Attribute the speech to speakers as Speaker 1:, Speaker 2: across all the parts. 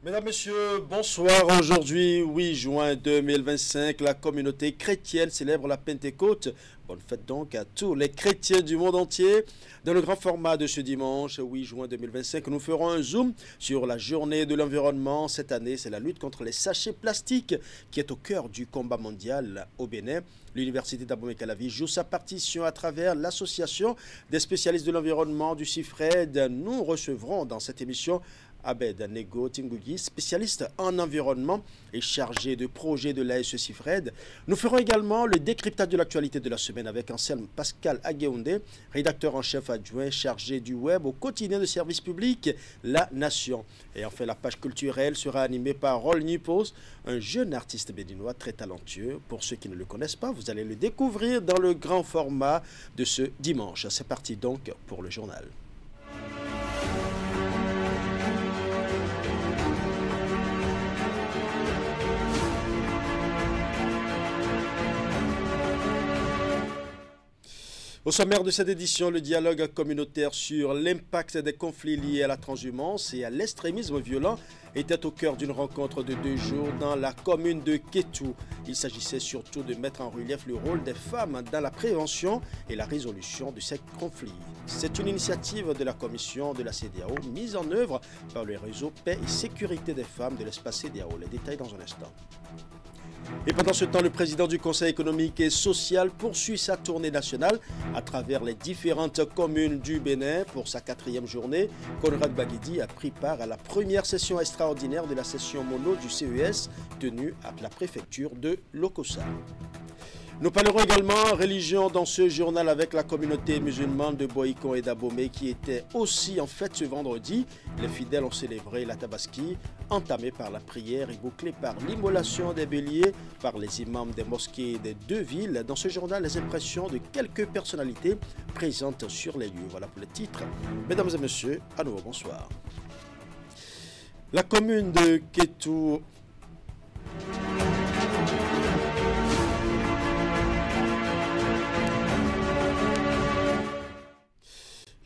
Speaker 1: Mesdames, Messieurs, bonsoir. Aujourd'hui, 8 juin 2025, la communauté chrétienne célèbre la Pentecôte. Bonne fête donc à tous les chrétiens du monde entier. Dans le grand format de ce dimanche, 8 juin 2025, nous ferons un zoom sur la journée de l'environnement. Cette année, c'est la lutte contre les sachets plastiques qui est au cœur du combat mondial au Bénin. L'Université d'Abomey-Calavi joue sa partition à travers l'association des spécialistes de l'environnement du CIFRED. Nous recevrons dans cette émission Abed Nego Tingugi, spécialiste en environnement et chargé de projet de l'ASE CIFRED. Nous ferons également le décryptage de l'actualité de la semaine avec Anselme Pascal Agueoundé, rédacteur en chef adjoint chargé du web au quotidien de service public La Nation. Et enfin, la page culturelle sera animée par Rol Nipos, un jeune artiste béninois très talentueux. Pour ceux qui ne le connaissent pas, vous allez le découvrir dans le grand format de ce dimanche. C'est parti donc pour le journal. Au sommaire de cette édition, le dialogue communautaire sur l'impact des conflits liés à la transhumance et à l'extrémisme violent était au cœur d'une rencontre de 2 jours dans la commune de Kétou. Il s'agissait surtout de mettre en relief le rôle des femmes dans la prévention et la résolution de ces conflits. C'est une initiative de la commission de la CEDEAO mise en œuvre par le réseau Paix et Sécurité des femmes de l'espace CEDEAO. Les détails dans un instant. Et pendant ce temps, le président du Conseil économique et social poursuit sa tournée nationale à travers les différentes communes du Bénin. Pour sa 4e journée, Conrad Baguidi a pris part à la première session extraordinaire de la session mono du CES tenue à la préfecture de Lokossa. Nous parlerons également religion dans ce journal avec la communauté musulmane de Boïkon et d'Abomey qui était aussi en fête ce vendredi. Les fidèles ont célébré la Tabaski, entamée par la prière et bouclée par l'immolation des béliers par les imams des mosquées des 2 villes. Dans ce journal, les impressions de quelques personnalités présentes sur les lieux. Voilà pour le titre. Mesdames et messieurs, à nouveau bonsoir. La commune de Kétou.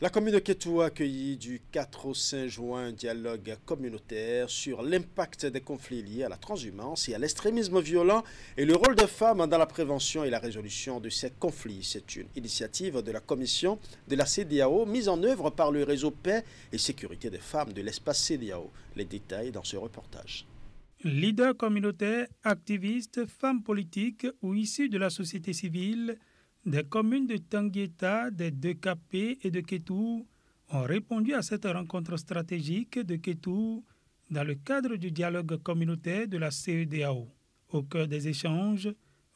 Speaker 1: La commune de Kétou a accueilli du 4 au 5 juin un dialogue communautaire sur l'impact des conflits liés à la transhumance et à l'extrémisme violent et le rôle des femmes dans la prévention et la résolution de ces conflits. C'est une initiative de la commission de la CEDEAO mise en œuvre par le réseau Paix et Sécurité des femmes de l'espace CEDEAO. Les détails dans ce reportage.
Speaker 2: Leaders communautaires, activistes, femmes politiques ou issus de la société civile, des communes de Tanguieta, des 2KP et de Kétou ont répondu à cette rencontre stratégique de Kétou dans le cadre du dialogue communautaire de la CEDEAO. Au cœur des échanges,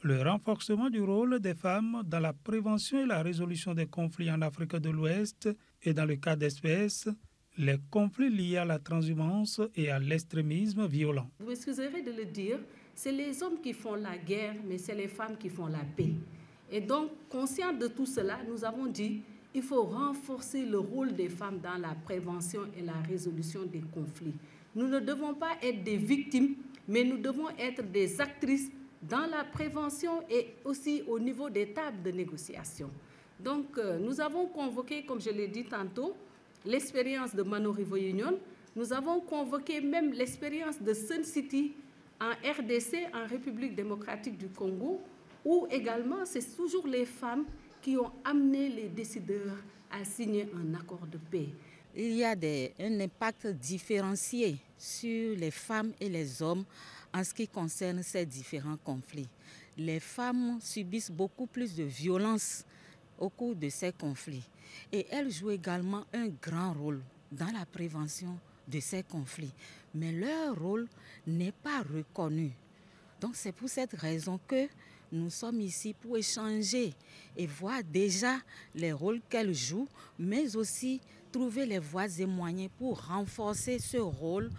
Speaker 2: le renforcement du rôle des femmes dans la prévention et la résolution des conflits en Afrique de l'Ouest et dans le cas d'espèce, les conflits liés à la transhumance et à l'extrémisme violent.
Speaker 3: Vous m'excuserez de le dire, c'est les hommes qui font la guerre, mais c'est les femmes qui font la paix. Et donc, conscient de tout cela, nous avons dit qu'il faut renforcer le rôle des femmes dans la prévention et la résolution des conflits. Nous ne devons pas être des victimes, mais nous devons être des actrices dans la prévention et aussi au niveau des tables de négociation. Donc, nous avons convoqué, comme je l'ai dit tantôt, l'expérience de Mano Rivo Union. Nous avons convoqué même l'expérience de Sun City en RDC, en République démocratique du Congo, où également, c'est toujours les femmes qui ont amené les décideurs à signer un accord de paix.
Speaker 4: Il y a un impact différencié sur les femmes et les hommes en ce qui concerne ces différents conflits. Les femmes subissent beaucoup plus de violence au cours de ces conflits. Et elles jouent également un grand rôle dans la prévention de ces conflits. Mais leur rôle n'est pas reconnu. Donc c'est pour cette raison que nous sommes ici pour échanger et voir déjà les rôles qu'elles jouent, mais aussi trouver les voies et moyens pour renforcer ce rôle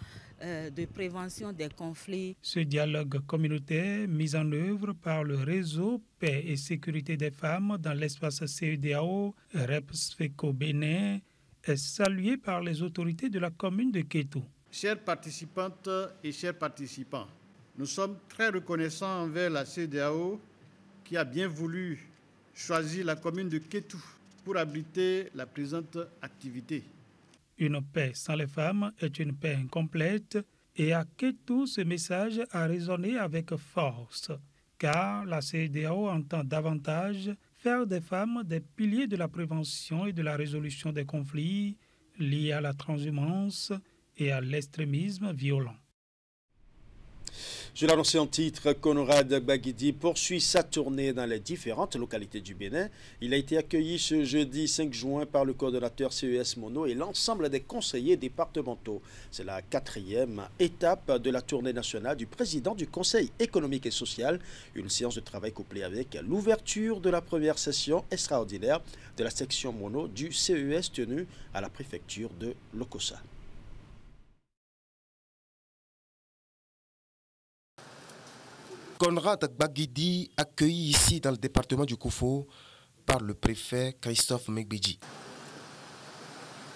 Speaker 4: de prévention des conflits.
Speaker 2: Ce dialogue communautaire mis en œuvre par le réseau Paix et Sécurité des femmes dans l'espace CEDEAO, REPSFECO Bénin, est salué par les autorités de la commune de Kétou.
Speaker 5: Chères participantes et chers participants, nous sommes très reconnaissants envers la CEDEAO qui a bien voulu choisir la commune de Kétou pour abriter la présente activité.
Speaker 2: Une paix sans les femmes est une paix incomplète Et à Kétou, ce message a résonné avec force, car la CEDEAO entend davantage faire des femmes des piliers de la prévention et de la résolution des conflits liés à la transhumance et à l'extrémisme violent.
Speaker 1: Je l'annonçais en titre, Conrad Gbagidi poursuit sa tournée dans les différentes localités du Bénin. Il a été accueilli ce jeudi 5 juin par le coordonnateur CES Mono et l'ensemble des conseillers départementaux. C'est la 4e étape de la tournée nationale du président du Conseil économique et social. Une séance de travail couplée avec l'ouverture de la première session extraordinaire de la section Mono du CES tenue à la préfecture de Lokossa.
Speaker 6: Conrad Gbagidi, accueilli ici dans le département du Koufo par le préfet Christophe Megbedji.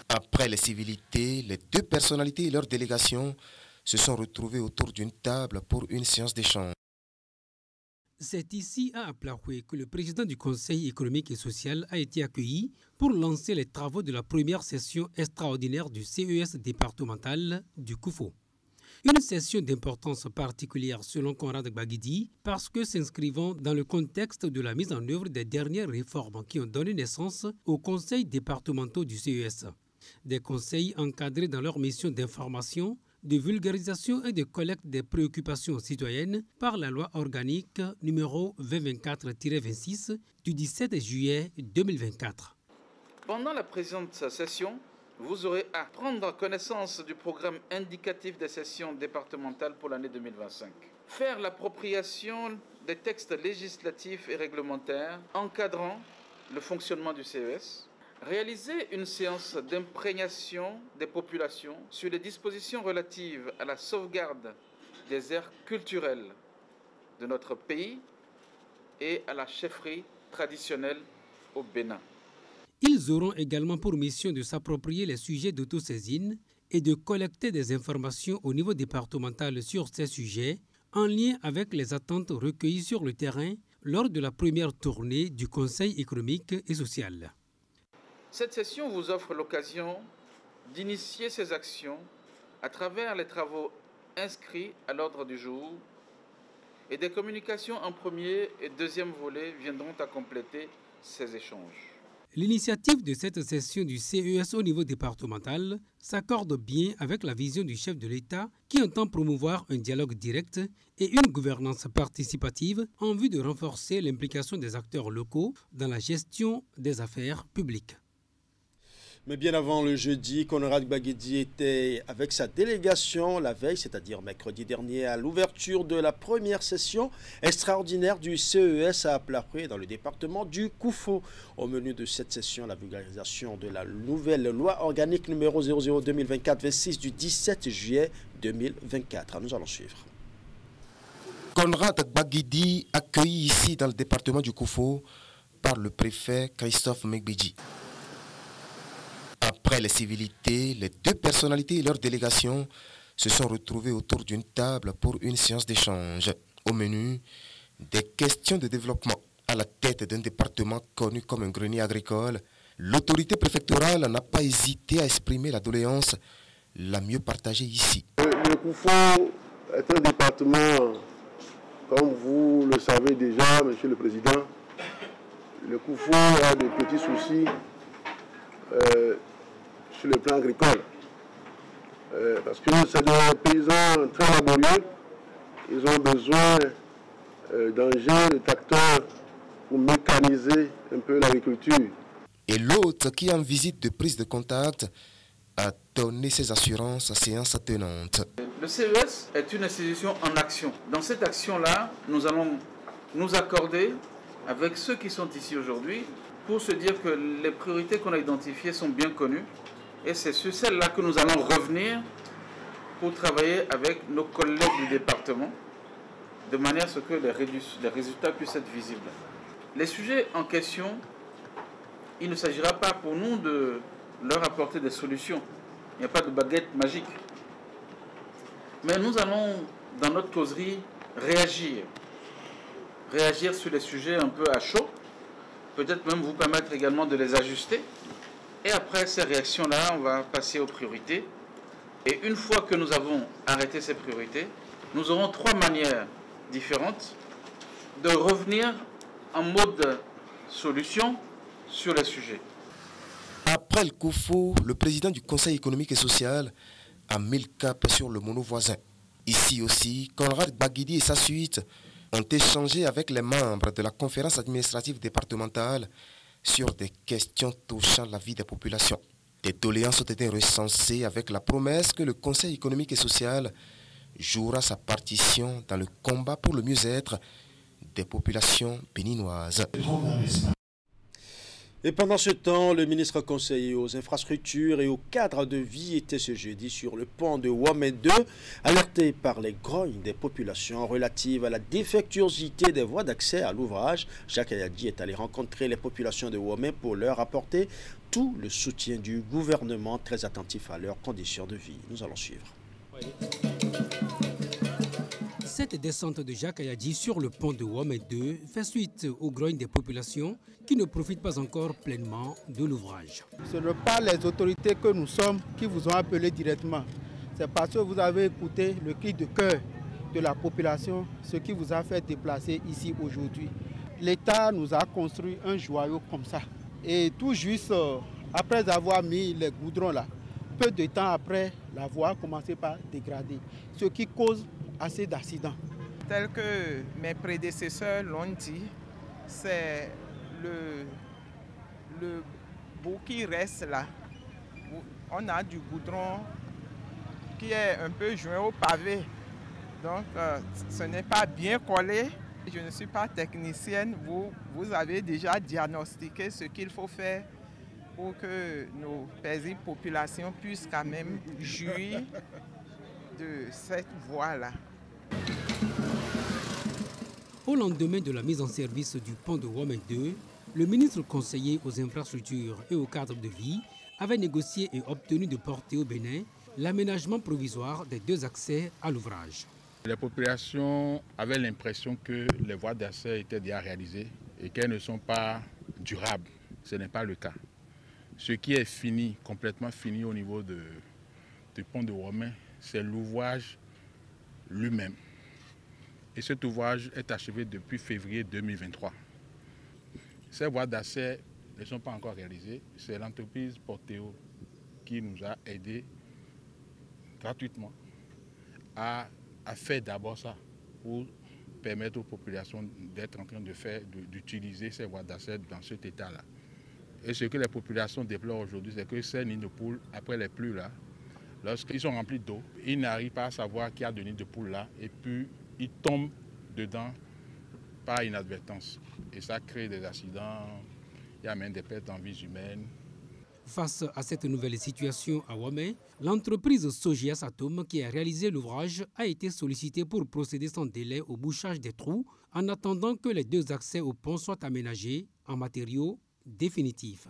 Speaker 6: Après les civilités, les deux personnalités et leurs délégations se sont retrouvés autour d'une table pour une séance d'échange.
Speaker 7: C'est ici à Aplahoué que le président du Conseil économique et social a été accueilli pour lancer les travaux de la première session extraordinaire du CES départemental du Koufo. Une session d'importance particulière selon Conrad Gbagidi parce que s'inscrivant dans le contexte de la mise en œuvre des dernières réformes qui ont donné naissance aux conseils départementaux du CES. Des conseils encadrés dans leur mission d'information, de vulgarisation et de collecte des préoccupations citoyennes par la loi organique numéro 2024-26 du 17 juillet 2024.
Speaker 8: Pendant la présente session, vous aurez à prendre connaissance du programme indicatif des sessions départementales pour l'année 2025. Faire l'appropriation des textes législatifs et réglementaires encadrant le fonctionnement du CES. Réaliser une séance d'imprégnation des populations sur les dispositions relatives à la sauvegarde des aires culturelles de notre pays et à la chefferie traditionnelle au Bénin.
Speaker 7: Ils auront également pour mission de s'approprier les sujets d'autosaisine et de collecter des informations au niveau départemental sur ces sujets en lien avec les attentes recueillies sur le terrain lors de la première tournée du Conseil économique et social.
Speaker 8: Cette session vous offre l'occasion d'initier ces actions à travers les travaux inscrits à l'ordre du jour et des communications en premier et deuxième volet viendront à compléter ces échanges.
Speaker 7: L'initiative de cette session du CES au niveau départemental s'accorde bien avec la vision du chef de l'État qui entend promouvoir un dialogue direct et une gouvernance participative en vue de renforcer l'implication des acteurs locaux dans la gestion des affaires publiques.
Speaker 1: Mais bien avant le jeudi, Conrad Gbagidi était avec sa délégation la veille, c'est-à-dire mercredi dernier, à l'ouverture de la première session extraordinaire du CES à Aplahoué dans le département du Koufo. Au menu de cette session, la vulgarisation de la nouvelle loi organique numéro 00-2024-26 du 17 juillet 2024. Nous allons suivre.
Speaker 6: Conrad Gbagidi, accueilli ici dans le département du Koufo par le préfet Christophe Megbedji. Après les civilités, les deux personnalités et leurs délégations se sont retrouvés autour d'une table pour une séance d'échange. Au menu, des questions de développement. À la tête d'un département connu comme un grenier agricole, l'autorité préfectorale n'a pas hésité à exprimer la doléance la mieux partagée ici.
Speaker 9: Le Koufo est un département, comme vous le savez déjà, Monsieur le Président, le Koufo a de petits soucis sur le plan agricole. Parce que c'est des paysans très laborieux, ils ont besoin d'engins, de tracteurs pour mécaniser un peu l'agriculture.
Speaker 6: Et l'autre qui, en visite de prise de contact, a donné ses assurances à séance tenante.
Speaker 8: Le CES est une institution en action. Dans cette action-là, nous allons nous accorder avec ceux qui sont ici aujourd'hui pour se dire que les priorités qu'on a identifiées sont bien connues. Et c'est sur celles-là que nous allons revenir pour travailler avec nos collègues du département, de manière à ce que les résultats puissent être visibles. Les sujets en question, il ne s'agira pas pour nous de leur apporter des solutions. Il n'y a pas de baguette magique. Mais nous allons, dans notre causerie, réagir sur les sujets un peu à chaud, peut-être même vous permettre également de les ajuster. Et après ces réactions-là, on va passer aux priorités Et une fois que nous avons arrêté ces priorités, nous aurons 3 manières différentes de revenir en mode solution sur les sujets.
Speaker 6: Après le Koufou, le président du Conseil économique et social a mis le cap sur le mono voisin. Ici aussi, Conrad Baguidi et sa suite ont échangé avec les membres de la conférence administrative départementale sur des questions touchant la vie des populations. Des doléances ont été recensées avec la promesse que le Conseil économique et social jouera sa partition dans le combat pour le mieux-être des populations béninoises.
Speaker 1: Et pendant ce temps, le ministre conseiller aux infrastructures et au cadre de vie était ce jeudi sur le pont de Wamé 2, alerté par les grognes des populations relatives à la défectuosité des voies d'accès à l'ouvrage. Jacques Ayadi est allé rencontrer les populations de Wamé pour leur apporter tout le soutien du gouvernement, très attentif à leurs conditions de vie. Nous allons suivre.
Speaker 7: Cette descente de Jacques Ayadi sur le pont de Wamé 2 fait suite aux grognes des populations qui ne profitent pas encore pleinement de l'ouvrage.
Speaker 10: Ce n'est pas les autorités que nous sommes qui vous ont appelé directement. C'est parce que vous avez écouté le cri de cœur de la population, ce qui vous a fait déplacer ici aujourd'hui. L'État nous a construit un joyau comme ça. Et tout juste après avoir mis les goudrons là, peu de temps après, la voie a commencé par dégrader, ce qui cause assez d'accidents.
Speaker 11: Tel que mes prédécesseurs l'ont dit, c'est le bout qui reste là. On a du goudron qui est un peu joint au pavé. Donc ce n'est pas bien collé. Je ne suis pas technicienne. Vous avez déjà diagnostiqué ce qu'il faut faire pour que nos paisibles populations puissent quand même jouir de cette voie-là.
Speaker 7: Au lendemain de la mise en service du pont de Wamé 2, le ministre conseiller aux infrastructures et au cadre de vie avait négocié et obtenu de porter au Bénin l'aménagement provisoire des 2 accès à l'ouvrage.
Speaker 12: Les populations avaient l'impression que les voies d'accès étaient déjà réalisées et qu'elles ne sont pas durables. Ce n'est pas le cas. Ce qui est fini, complètement fini au niveau du pont de Wamé, c'est l'ouvrage lui-même. Et cet ouvrage est achevé depuis février 2023. Ces voies d'accès ne sont pas encore réalisées. C'est l'entreprise Porteo qui nous a aidés gratuitement à faire d'abord ça pour permettre aux populations d'être en train d'utiliser ces voies d'accès dans cet état-là. Et ce que les populations déplorent aujourd'hui, c'est que ces nids de poules, après les pluies là, lorsqu'ils sont remplis d'eau, ils n'arrivent pas à savoir qu'il y a de nids de poules là, et puis ils tombent dedans par inadvertance. Et ça crée des accidents, il y a même des pertes en vies humaines.
Speaker 7: Face à cette nouvelle situation à Wamé, l'entreprise Sogias Atom qui a réalisé l'ouvrage a été sollicitée pour procéder sans délai au bouchage des trous en attendant que les 2 accès au pont soient aménagés en matériaux définitifs.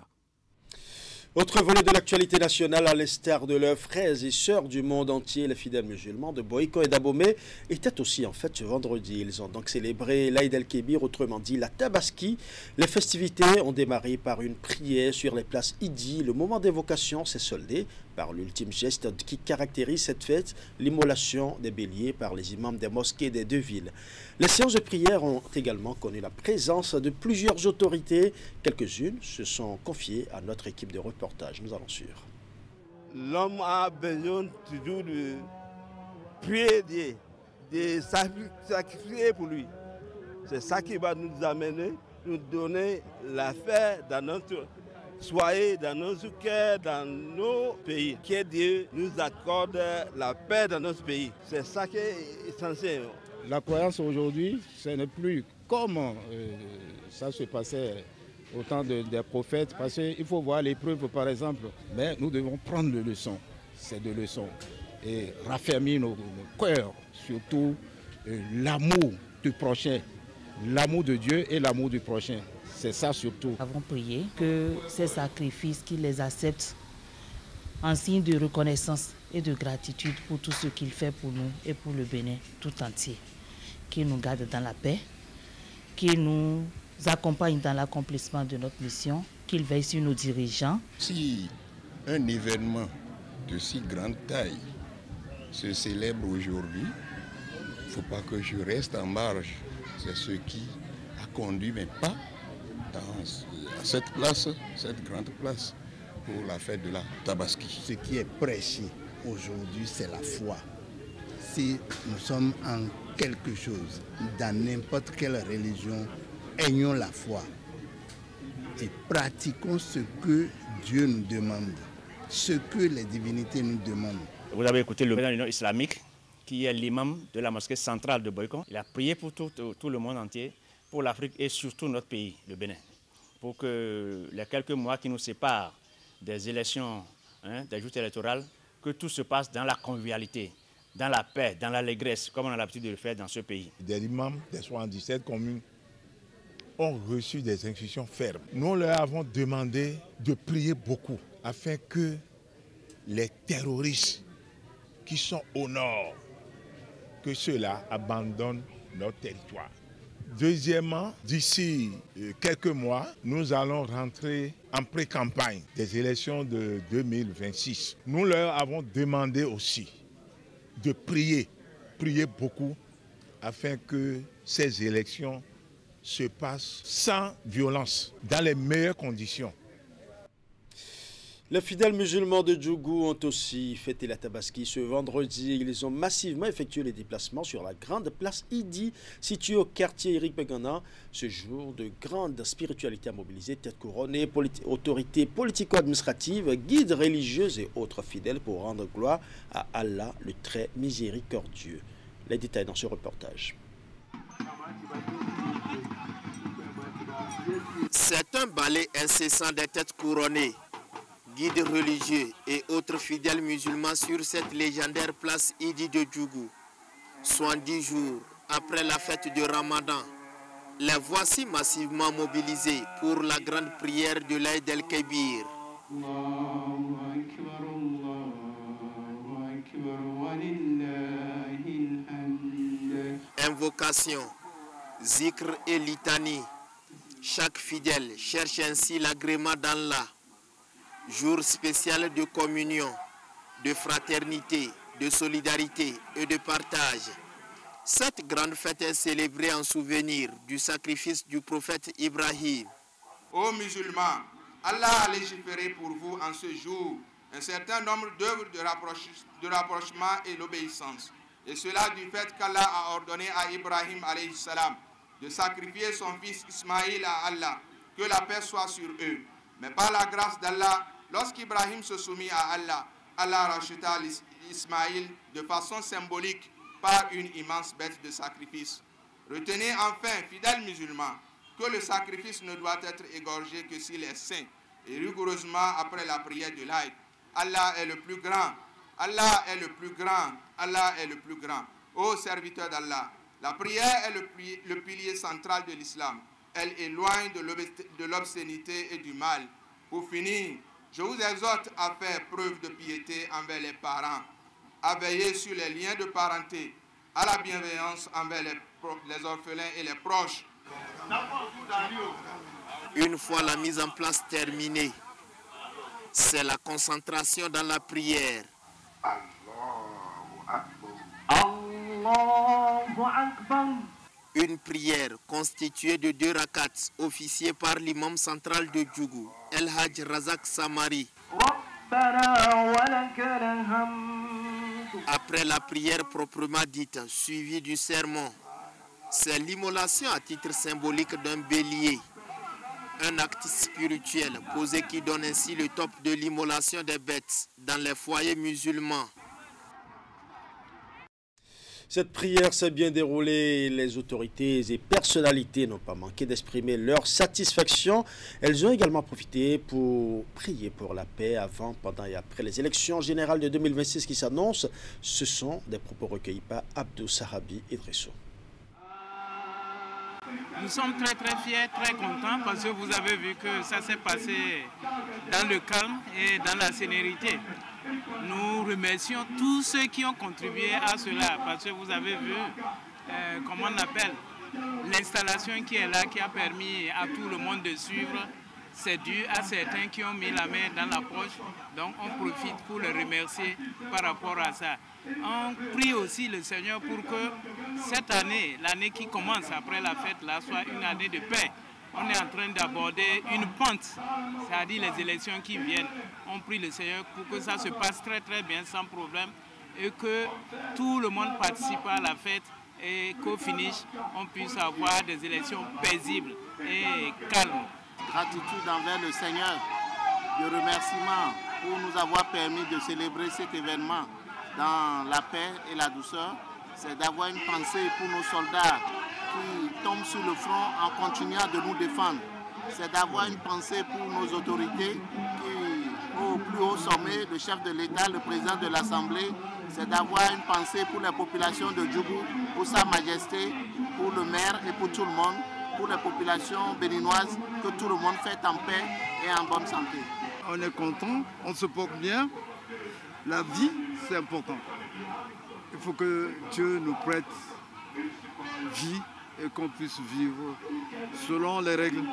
Speaker 1: Autre volet de l'actualité nationale, à l'instar de leurs frères et sœurs du monde entier, les fidèles musulmans de Boïko et d'Abomey étaient aussi en fête ce vendredi. Ils ont donc célébré l'Aïd el-Kébir, autrement dit la Tabaski. Les festivités ont démarré par une prière sur les places Idi. Le moment d'évocation s'est soldé par l'ultime geste qui caractérise cette fête, l'immolation des béliers par les imams des mosquées des 2 villes. Les séances de prière ont également connu la présence de plusieurs autorités. Quelques-unes se sont confiées à notre équipe de reportage. Nous allons suivre.
Speaker 13: L'homme a besoin toujours de prier Dieu, de sacrifier pour lui. C'est ça qui va nous amener, nous donner la paix dans notre soyez dans nos cœurs, dans nos pays. Que Dieu nous accorde la paix dans notre pays. C'est ça qui est essentiel.
Speaker 14: La croyance aujourd'hui, ce n'est plus comme ça se passait au temps des prophètes. Parce qu'il faut voir les preuves, par exemple. Mais nous devons prendre des leçons. C'est des leçons. Et raffermir nos cœurs, surtout l'amour du prochain. L'amour de Dieu et l'amour du prochain. C'est ça surtout.
Speaker 15: Nous avons prié que ces sacrifices, qu'ils les acceptent en signe de reconnaissance et de gratitude pour tout ce qu'il fait pour nous et pour le Bénin tout entier. Qu'il nous garde dans la paix, qu'il nous accompagne dans l'accomplissement de notre mission, qu'il veille sur nos dirigeants.
Speaker 16: Si un événement de si grande taille se célèbre aujourd'hui. Il ne faut pas que je reste en marge. C'est ce qui a conduit mes pas à cette place, cette grande place pour la fête de la Tabaski.
Speaker 17: Ce qui est prêché aujourd'hui, c'est la foi. Si nous sommes en quelque chose, dans n'importe quelle religion, ayons la foi et pratiquons ce que Dieu nous demande, ce que les divinités nous demandent.
Speaker 18: Vous avez écouté le président de l'Union islamique, qui est l'imam de la mosquée centrale de Boycon. Il a prié pour tout le monde entier, pour l'Afrique et surtout notre pays, le Bénin, pour que les quelques mois qui nous séparent des élections, des joutes électorales, que tout se passe dans la convivialité, dans la paix, dans l'allégresse, comme on a l'habitude de le faire dans ce pays.
Speaker 19: Des imams des 77 communes ont reçu des instructions fermes. Nous leur avons demandé de prier beaucoup afin que les terroristes qui sont au nord, que ceux-là abandonnent notre territoire. Deuxièmement, d'ici quelques mois, nous allons rentrer en pré-campagne des élections de 2026. Nous leur avons demandé aussi de prier beaucoup afin que ces élections se passent sans violence, dans les meilleures conditions.
Speaker 1: Les fidèles musulmans de Djougou ont aussi fêté la Tabaski ce vendredi. Ils ont massivement effectué les déplacements sur la grande place Idi, située au quartier Éric Pegana. Ce jour de grande spiritualité a mobilisé tête couronnée, autorités politico-administratives, guides religieux et autres fidèles pour rendre gloire à Allah, le très miséricordieux. Les détails dans ce reportage.
Speaker 20: C'est un balai incessant des têtes couronnées, guides religieux et autres fidèles musulmans sur cette légendaire place Idi de Djougou. 70 jours après la fête de Ramadan, les voici massivement mobilisés pour la grande prière de l'Aïd el-Kébir. Invocation, zikr et litanie. Chaque fidèle cherche ainsi l'agrément d'Allah. Jour spécial de communion, de fraternité, de solidarité et de partage. Cette grande fête est célébrée en souvenir du sacrifice du prophète Ibrahim.
Speaker 21: Ô musulmans, Allah a légiféré pour vous en ce jour un certain nombre d'œuvres de rapprochement et l'obéissance. Et cela du fait qu'Allah a ordonné à Ibrahim alayhi salam de sacrifier son fils Ismaïl à Allah, que la paix soit sur eux. Mais par la grâce d'Allah, lorsqu'Ibrahim se soumit à Allah, Allah racheta Ismaïl de façon symbolique par une immense bête de sacrifice. Retenez enfin, fidèles musulmans, que le sacrifice ne doit être égorgé que s'il est saint et rigoureusement après la prière de l'Aïd. Allah est le plus grand. Allah est le plus grand. Allah est le plus grand. Ô serviteurs d'Allah, la prière est le pilier central de l'islam. Elle éloigne de l'obscénité et du mal. Pour finir, je vous exhorte à faire preuve de piété envers les parents, à veiller sur les liens de parenté, à la bienveillance envers les orphelins et les proches.
Speaker 20: Une fois la mise en place terminée, c'est la concentration dans la prière. Une prière constituée de 2 rakats officiés par l'imam central de Djougou, El Hadj Razak Samari. Après la prière proprement dite, suivie du sermon, c'est l'immolation à titre symbolique d'un bélier. Un acte spirituel posé qui donne ainsi le top de l'immolation des bêtes dans les foyers musulmans.
Speaker 1: Cette prière s'est bien déroulée. Les autorités et personnalités n'ont pas manqué d'exprimer leur satisfaction. Elles ont également profité pour prier pour la paix avant, pendant et après les élections générales de 2026 qui s'annoncent. Ce sont des propos recueillis par Abdou Sarabi Idrissou.
Speaker 22: Nous sommes très fiers, très contents parce que vous avez vu que ça s'est passé dans le calme et dans la sérénité. Nous remercions tous ceux qui ont contribué à cela parce que vous avez vu, comment on appelle, l'installation qui est là, qui a permis à tout le monde de suivre c'est dû à certains qui ont mis la main dans la poche. Donc on profite pour les remercier par rapport à ça. On prie aussi le Seigneur pour que cette année, l'année qui commence après la fête, là, soit une année de paix. On est en train d'aborder une pente, c'est-à-dire les élections qui viennent. On prie le Seigneur pour que ça se passe très très bien, sans problème, et que tout le monde participe à la fête et qu'au finish, on puisse avoir des élections paisibles et calmes.
Speaker 3: Gratitude envers le Seigneur, de remerciement pour nous avoir permis de célébrer cet événement dans la paix et la douceur. C'est d'avoir une pensée pour nos soldats qui tombent sur le front en continuant de nous défendre. C'est d'avoir une pensée pour nos autorités qui, au plus haut sommet, le chef de l'État, le président de l'Assemblée, c'est d'avoir une pensée pour la population de Djougou, pour Sa Majesté, pour le maire et pour tout le monde, pour les populations béninoises, que tout le monde fait en paix et en bonne santé.
Speaker 5: On est content, on se porte bien. La vie, c'est important. Il faut que Dieu nous prête vie et qu'on puisse vivre selon les règles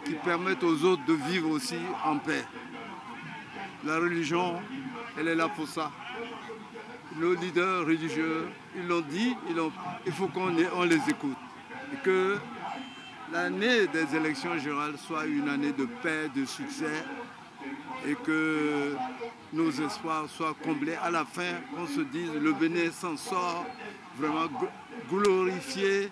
Speaker 5: qui permettent aux autres de vivre aussi en paix. La religion, elle est là pour ça. Nos leaders religieux, ils l'ont dit, il faut qu'on les écoute. Et que l'année des élections générales soit une année de paix, de succès, et que nos espoirs soient comblés à la fin, qu'on se dise le Bénin s'en sort vraiment glorifié.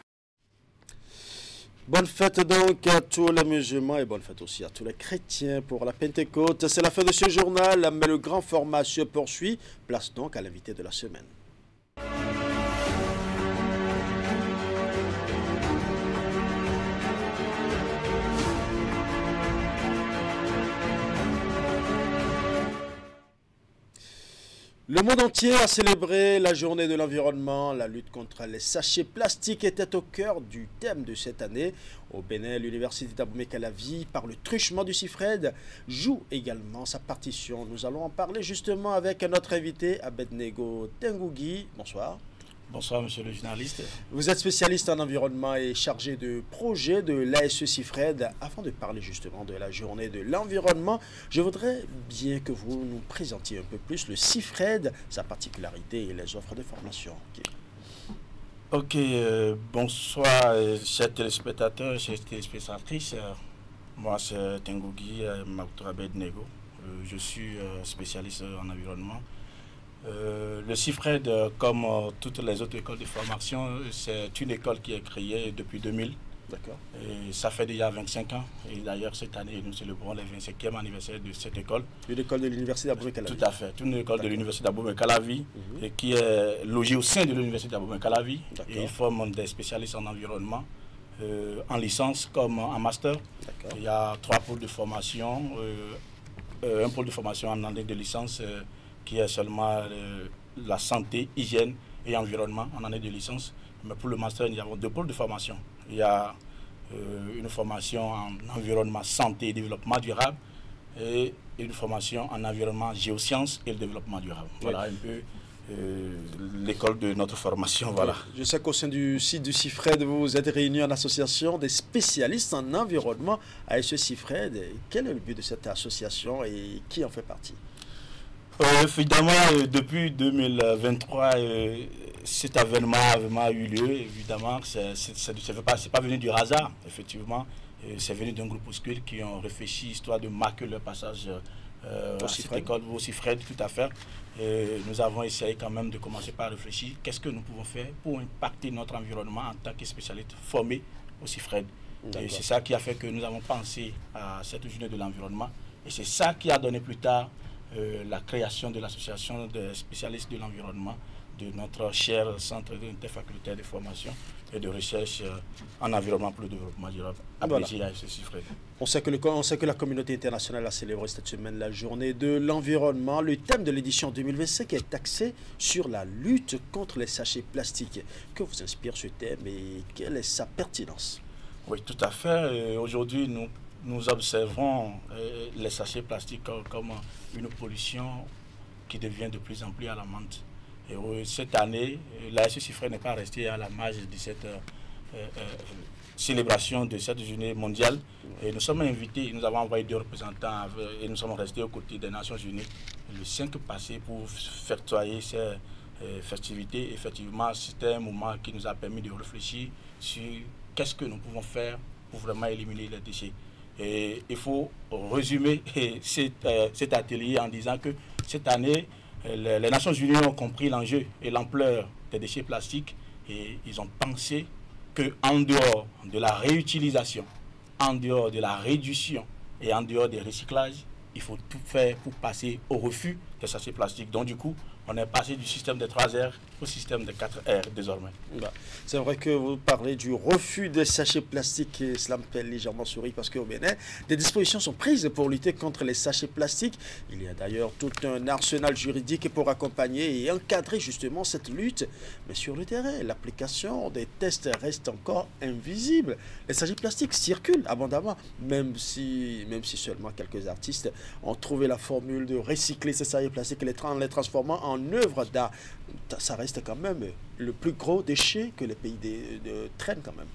Speaker 1: Bonne fête donc à tous les musulmans et bonne fête aussi à tous les chrétiens pour la Pentecôte. C'est la fin de ce journal, mais le grand format se poursuit. Place donc à l'invité de la semaine. Le monde entier a célébré la journée de l'environnement. La lutte contre les sachets plastiques était au cœur du thème de cette année. Au Bénin, l'université d'Abomey-Calavi, par le truchement du CIFRED, joue également sa partition. Nous allons en parler justement avec notre invité, Abednego Tengougui. Bonsoir.
Speaker 4: Bonsoir, monsieur le journaliste.
Speaker 1: Vous êtes spécialiste en environnement et chargé de projet de l'ASE CIFRED. Avant de parler justement de la journée de l'environnement, je voudrais bien que vous nous présentiez un peu plus le CIFRED, sa particularité et les offres de formation.
Speaker 4: Ok, bonsoir, chers téléspectateurs, chers téléspectatrices. Moi, c'est Tengougui Maoutour Abednego. Je suis spécialiste en environnement. Le CIFRED, comme toutes les autres écoles de formation, c'est une école qui est créée depuis 2000.
Speaker 1: D'accord.
Speaker 4: Et ça fait déjà 25 ans. Et d'ailleurs, cette année, nous célébrons le 25e anniversaire de cette école.
Speaker 1: Une école de l'université d'Abomey-Calavi.
Speaker 4: Tout à fait. Une école de l'université d'Abomey-Calavi et qui est logée au sein de l'université d'Abomey-Calavi. Et ils forment des spécialistes en environnement, en licence comme en master. Il y a 3 pôles de formation. Un pôle de formation en année de licence qui est seulement la santé, hygiène et environnement en année de licence. Mais pour le master, nous avons 2 pôles de formation. Il y a une formation en environnement, santé et développement durable et une formation en environnement, géosciences et le développement durable. Voilà un peu l'école de notre formation. Voilà.
Speaker 1: Je sais qu'au sein du site du CIFRED, vous êtes réunis en association des spécialistes en environnement à ce CIFRED. Quel est le but de cette association et qui en fait partie?
Speaker 4: Évidemment, depuis 2023, cet événement a eu lieu. Évidemment, c'est pas venu du hasard, effectivement. C'est venu d'un groupuscule qui ont réfléchi, histoire de marquer leur passage à cette école, au CIFRED, tout à fait. Et nous avons essayé quand même de commencer par réfléchir. Qu'est-ce que nous pouvons faire pour impacter notre environnement en tant que spécialistes formés au CIFRED? Et c'est ça qui a fait que nous avons pensé à cette journée de l'environnement. Et c'est ça qui a donné plus tard la création de l'association des spécialistes de l'environnement de notre cher centre interfacultaire de formation et de recherche en environnement pour le développement durable, abrégé à CIFRED.
Speaker 1: On sait que la communauté internationale a célébré cette semaine la journée de l'environnement. Le thème de l'édition 2025 est axé sur la lutte contre les sachets plastiques. Que vous inspire ce thème et quelle est sa pertinence?
Speaker 4: Oui, tout à fait. Aujourd'hui, nous observons les sachets plastiques comme une pollution qui devient de plus en plus alarmante. Et cette année, l'ASE CIFRED n'est pas resté à la marge de cette célébration de cette journée mondiale. Et nous sommes invités, nous avons envoyé 2 représentants et nous sommes restés aux côtés des Nations Unies le 5 passé pour faire toyer ces festivités. Effectivement, c'était un moment qui nous a permis de réfléchir sur qu'est-ce que nous pouvons faire pour vraiment éliminer les déchets. Et il faut résumer cet atelier en disant que cette année, les Nations Unies ont compris l'enjeu et l'ampleur des déchets plastiques et ils ont pensé qu'en dehors de la réutilisation, en dehors de la réduction et en dehors des recyclages, il faut tout faire pour passer au refus des sachets plastiques. Donc du coup, on est passé du système des 3 R au système des 4 R désormais.
Speaker 1: C'est vrai que vous parlez du refus des sachets plastiques et cela me fait légèrement sourire parce qu'au Bénin, des dispositions sont prises pour lutter contre les sachets plastiques. Il y a d'ailleurs tout un arsenal juridique pour accompagner et encadrer justement cette lutte. Mais sur le terrain, l'application des tests reste encore invisible. Les sachets plastiques circulent abondamment, même si seulement quelques artistes ont trouvé la formule de recycler ces sachets plastiques en les transformant en œuvres d'art. Ça reste quand même le plus gros déchet que les pays traînent quand même.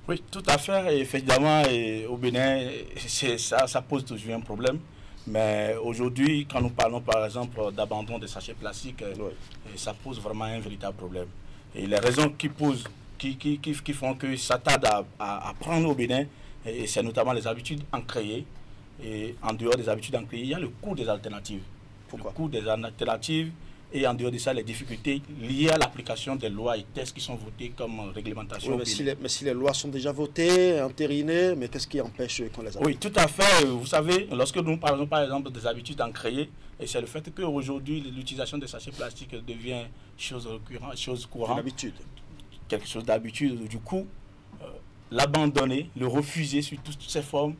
Speaker 4: Oui, tout à fait. Et effectivement, au Bénin, ça pose toujours un problème. Mais aujourd'hui, quand nous parlons par exemple d'abandon des sachets plastiques, ça pose vraiment un véritable problème. Et les raisons qui font que ça tarde à prendre au Bénin, c'est notamment les habitudes ancrées. Et en dehors des habitudes ancrées, il y a le coût des alternatives.
Speaker 1: Pourquoi?
Speaker 4: Le coût des alternatives. Et en dehors de ça, les difficultés liées à l'application des lois et tests qui sont votés comme réglementation.
Speaker 1: Oui, mais si les lois sont déjà votées, entérinées, mais qu'est-ce qui empêche qu'on les applique?
Speaker 4: Oui, tout à fait. Vous savez, lorsque nous parlons par exemple des habitudes ancrées, et c'est le fait qu'aujourd'hui, l'utilisation des sachets plastiques devient chose récurrente, chose courante. Quelque chose d'habitude. Du coup, l'abandonner, le refuser sous toutes ces formes,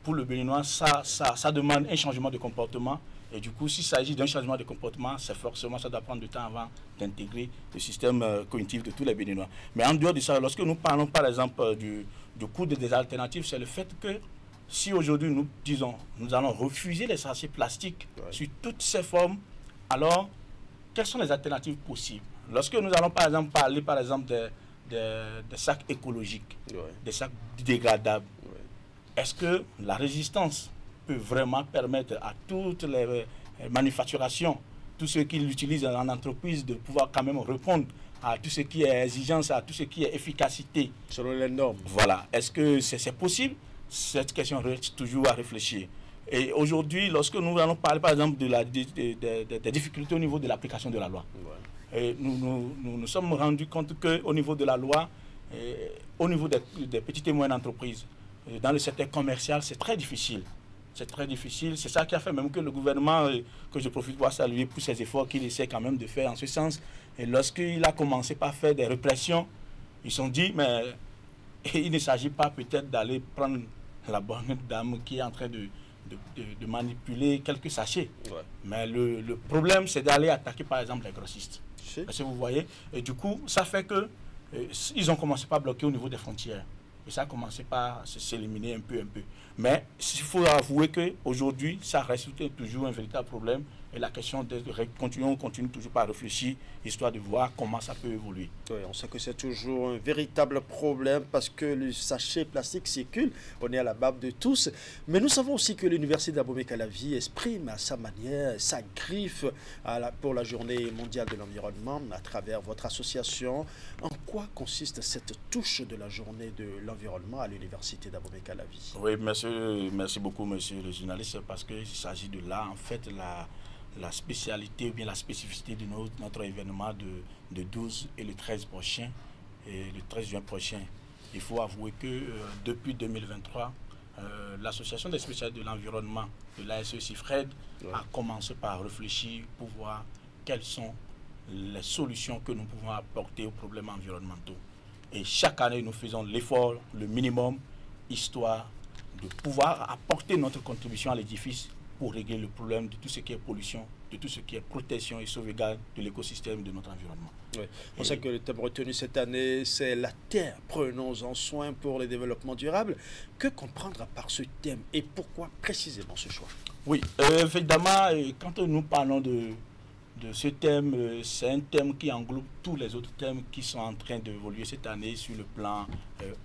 Speaker 4: pour le Béninois, ça demande un changement de comportement. Et du coup, s'il s'agit d'un changement de comportement, c'est forcément, ça doit prendre du temps avant d'intégrer le système cognitif de tous les Béninois. Mais en dehors de ça, lorsque nous parlons par exemple du coût des alternatives, c'est le fait que si aujourd'hui nous disons, nous allons refuser les sachets plastiques sur toutes ces formes, alors quelles sont les alternatives possibles? Lorsque nous allons par exemple parler par exemple des sacs écologiques, des sacs dégradables, est-ce que la résistance peut vraiment permettre à toutes les manufacturations, tous ceux qui l'utilisent en entreprise, de pouvoir quand même répondre à tout ce qui est exigence, à tout ce qui est efficacité.
Speaker 1: Selon les normes.
Speaker 4: Voilà. Est-ce que c'est possible? Cette question reste toujours à réfléchir. Et aujourd'hui, lorsque nous allons parler par exemple des difficultés au niveau de l'application de la loi, et nous sommes rendus compte qu'au niveau de la loi, au niveau des petites et moyennes entreprises, dans le secteur commercial, c'est très difficile. C'est très difficile. C'est ça qui a fait même que le gouvernement, que je profite pour saluer pour ses efforts qu'il essaie quand même de faire en ce sens. Et lorsqu'il a commencé par faire des répressions, ils se sont dit, mais il ne s'agit pas peut-être d'aller prendre la bonne dame qui est en train de manipuler quelques sachets. Mais le problème, c'est d'aller attaquer par exemple les grossistes. Parce que vous voyez, et du coup, ça fait que ils ont commencé par bloquer au niveau des frontières. Et ça a commencé par s'éliminer un peu. Mais il faut avouer qu'aujourd'hui, ça reste toujours un véritable problème. Et la question on continue toujours par réfléchir, histoire de voir comment ça peut évoluer.
Speaker 1: Oui, on sait que c'est toujours un véritable problème parce que le sachet plastique circule, on est à la barbe de tous. Mais nous savons aussi que l'Université d'Abomey-Calavi exprime à sa manière, sa griffe pour la journée mondiale de l'environnement à travers votre association. En quoi consiste cette touche de la journée de l'environnement à l'Université d'Abomey-Calavi?
Speaker 4: Oui, merci beaucoup, monsieur le journaliste, parce qu'il s'agit de là, en fait, la spécialité ou bien la spécificité de notre événement de 12 et le 13 prochain, et le 13 juin prochain. Il faut avouer que depuis 2023, l'association des spécialistes de l'environnement de l'ASE-CIFRED a commencé par réfléchir pour voir quelles sont les solutions que nous pouvons apporter aux problèmes environnementaux. Et chaque année, nous faisons l'effort, le minimum, histoire de pouvoir apporter notre contribution à l'édifice pour régler le problème de tout ce qui est pollution, de tout ce qui est protection et sauvegarde de l'écosystème de notre environnement.
Speaker 1: Oui. On sait que le thème retenu cette année, c'est la terre. Prenons-en soin pour le développement durable. Que comprendre par ce thème et pourquoi précisément ce choix?
Speaker 4: Oui, évidemment, quand nous parlons de ce thème, c'est un thème qui englobe tous les autres thèmes qui sont en train d'évoluer cette année sur le plan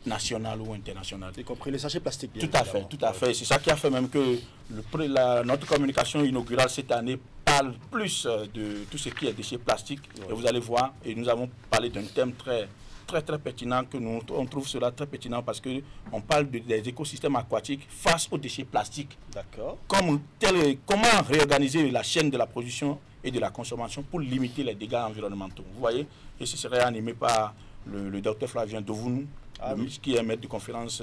Speaker 4: national ou international.
Speaker 1: Y compris les sachets plastiques.
Speaker 4: Tout à fait, tout à fait. C'est ça qui a fait même que notre communication inaugurale cette année parle plus de tout ce qui est déchets plastiques. Ouais. Et vous allez voir, et nous avons parlé d'un thème très pertinent, que on trouve cela très pertinent parce qu'on parle des écosystèmes aquatiques face aux déchets plastiques.
Speaker 1: D'accord.
Speaker 4: Comment réorganiser la chaîne de la production et de la consommation pour limiter les dégâts environnementaux. Vous voyez, et ce serait animé par le docteur Flavien Dovounou, qui est maître de conférence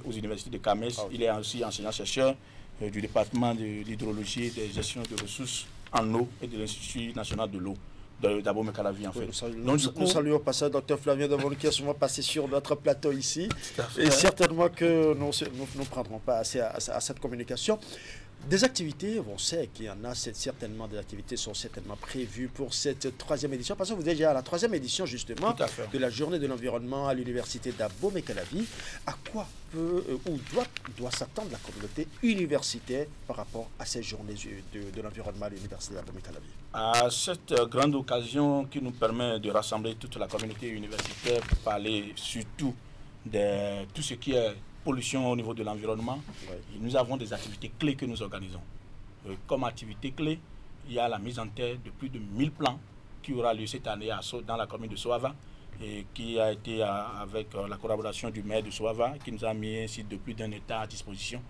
Speaker 4: aux universités de Cames. Il est aussi enseignant-chercheur du département de l'hydrologie et de gestion de ressources en eau et de l'Institut national de l'eau. d'Abo Mekalavi en fait.
Speaker 1: Nous saluons au passage Dr Flavien Dovounou qui est souvent passé sur notre plateau ici. Et certainement que nous ne prendrons pas assez à cette communication. Des activités, on sait qu'il y en a certainement, des activités sont certainement prévues pour cette troisième édition, parce que vous êtes déjà à la troisième édition justement de la journée de l'environnement à l'université d'Abo Mekalavi. À quoi peut ou doit s'attendre la communauté universitaire par rapport à ces journées de l'environnement à l'université d'Abo Mekalavi?
Speaker 4: À cette grande occasion qui nous permet de rassembler toute la communauté universitaire pour parler surtout de tout ce qui est pollution au niveau de l'environnement, nous avons des activités clés que nous organisons. Comme activité clé, il y a la mise en terre de plus de 1000 plants qui aura lieu cette année dans la commune de Soava et qui a été avec la collaboration du maire de Soava qui nous a mis ainsi de plus d'un hectare à disposition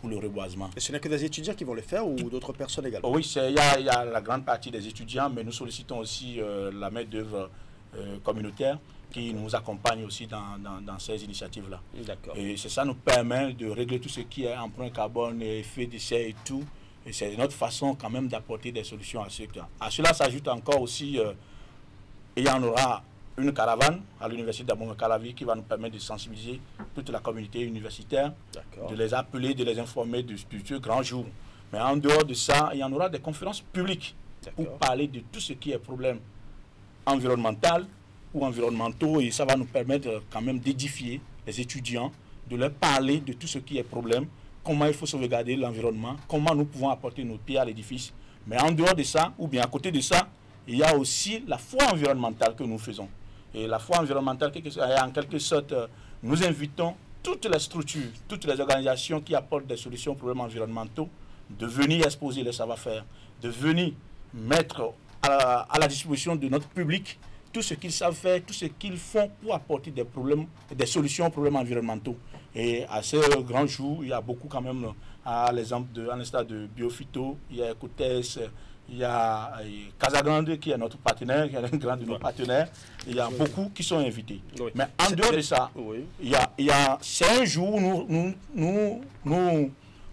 Speaker 4: pour le reboisement.
Speaker 1: Et ce n'est que des étudiants qui vont le faire ou d'autres personnes également?
Speaker 4: Oui, il y a la grande partie des étudiants, mais nous sollicitons aussi la main d'œuvre communautaire qui nous accompagne aussi dans ces initiatives-là. Et ça nous permet de régler tout ce qui est empreinte carbone, effet de serre et tout. Et c'est notre façon quand même d'apporter des solutions à ce cas. À cela s'ajoute encore aussi, il y en aura une caravane à l'université d'Abo Mekalavi qui va nous permettre de sensibiliser toute la communauté universitaire, de les appeler, de les informer de ce grand jour. Mais en dehors de ça, il y en aura des conférences publiques pour parler de tout ce qui est problème environnemental ou environnementaux, et ça va nous permettre quand même d'édifier les étudiants, de leur parler de tout ce qui est problème, comment il faut sauvegarder l'environnement, comment nous pouvons apporter nos pierres à l'édifice. Mais en dehors de ça, ou bien à côté de ça, il y a aussi la foi environnementale que nous faisons. Et la foi environnementale, en quelque sorte, nous invitons toutes les structures, toutes les organisations qui apportent des solutions aux problèmes environnementaux de venir exposer le savoir-faire, de venir mettre à la disposition de notre public tout ce qu'ils savent faire, tout ce qu'ils font pour apporter des solutions aux problèmes environnementaux. Et à ce grand jour, il y a beaucoup quand même, à l'instar de Biophyto, il y a Ecotes, il y a Casagrande qui est notre partenaire, qui est un grand de nos partenaires. Il y a beaucoup qui sont invités. Mais en dehors de ça, c'est un jour où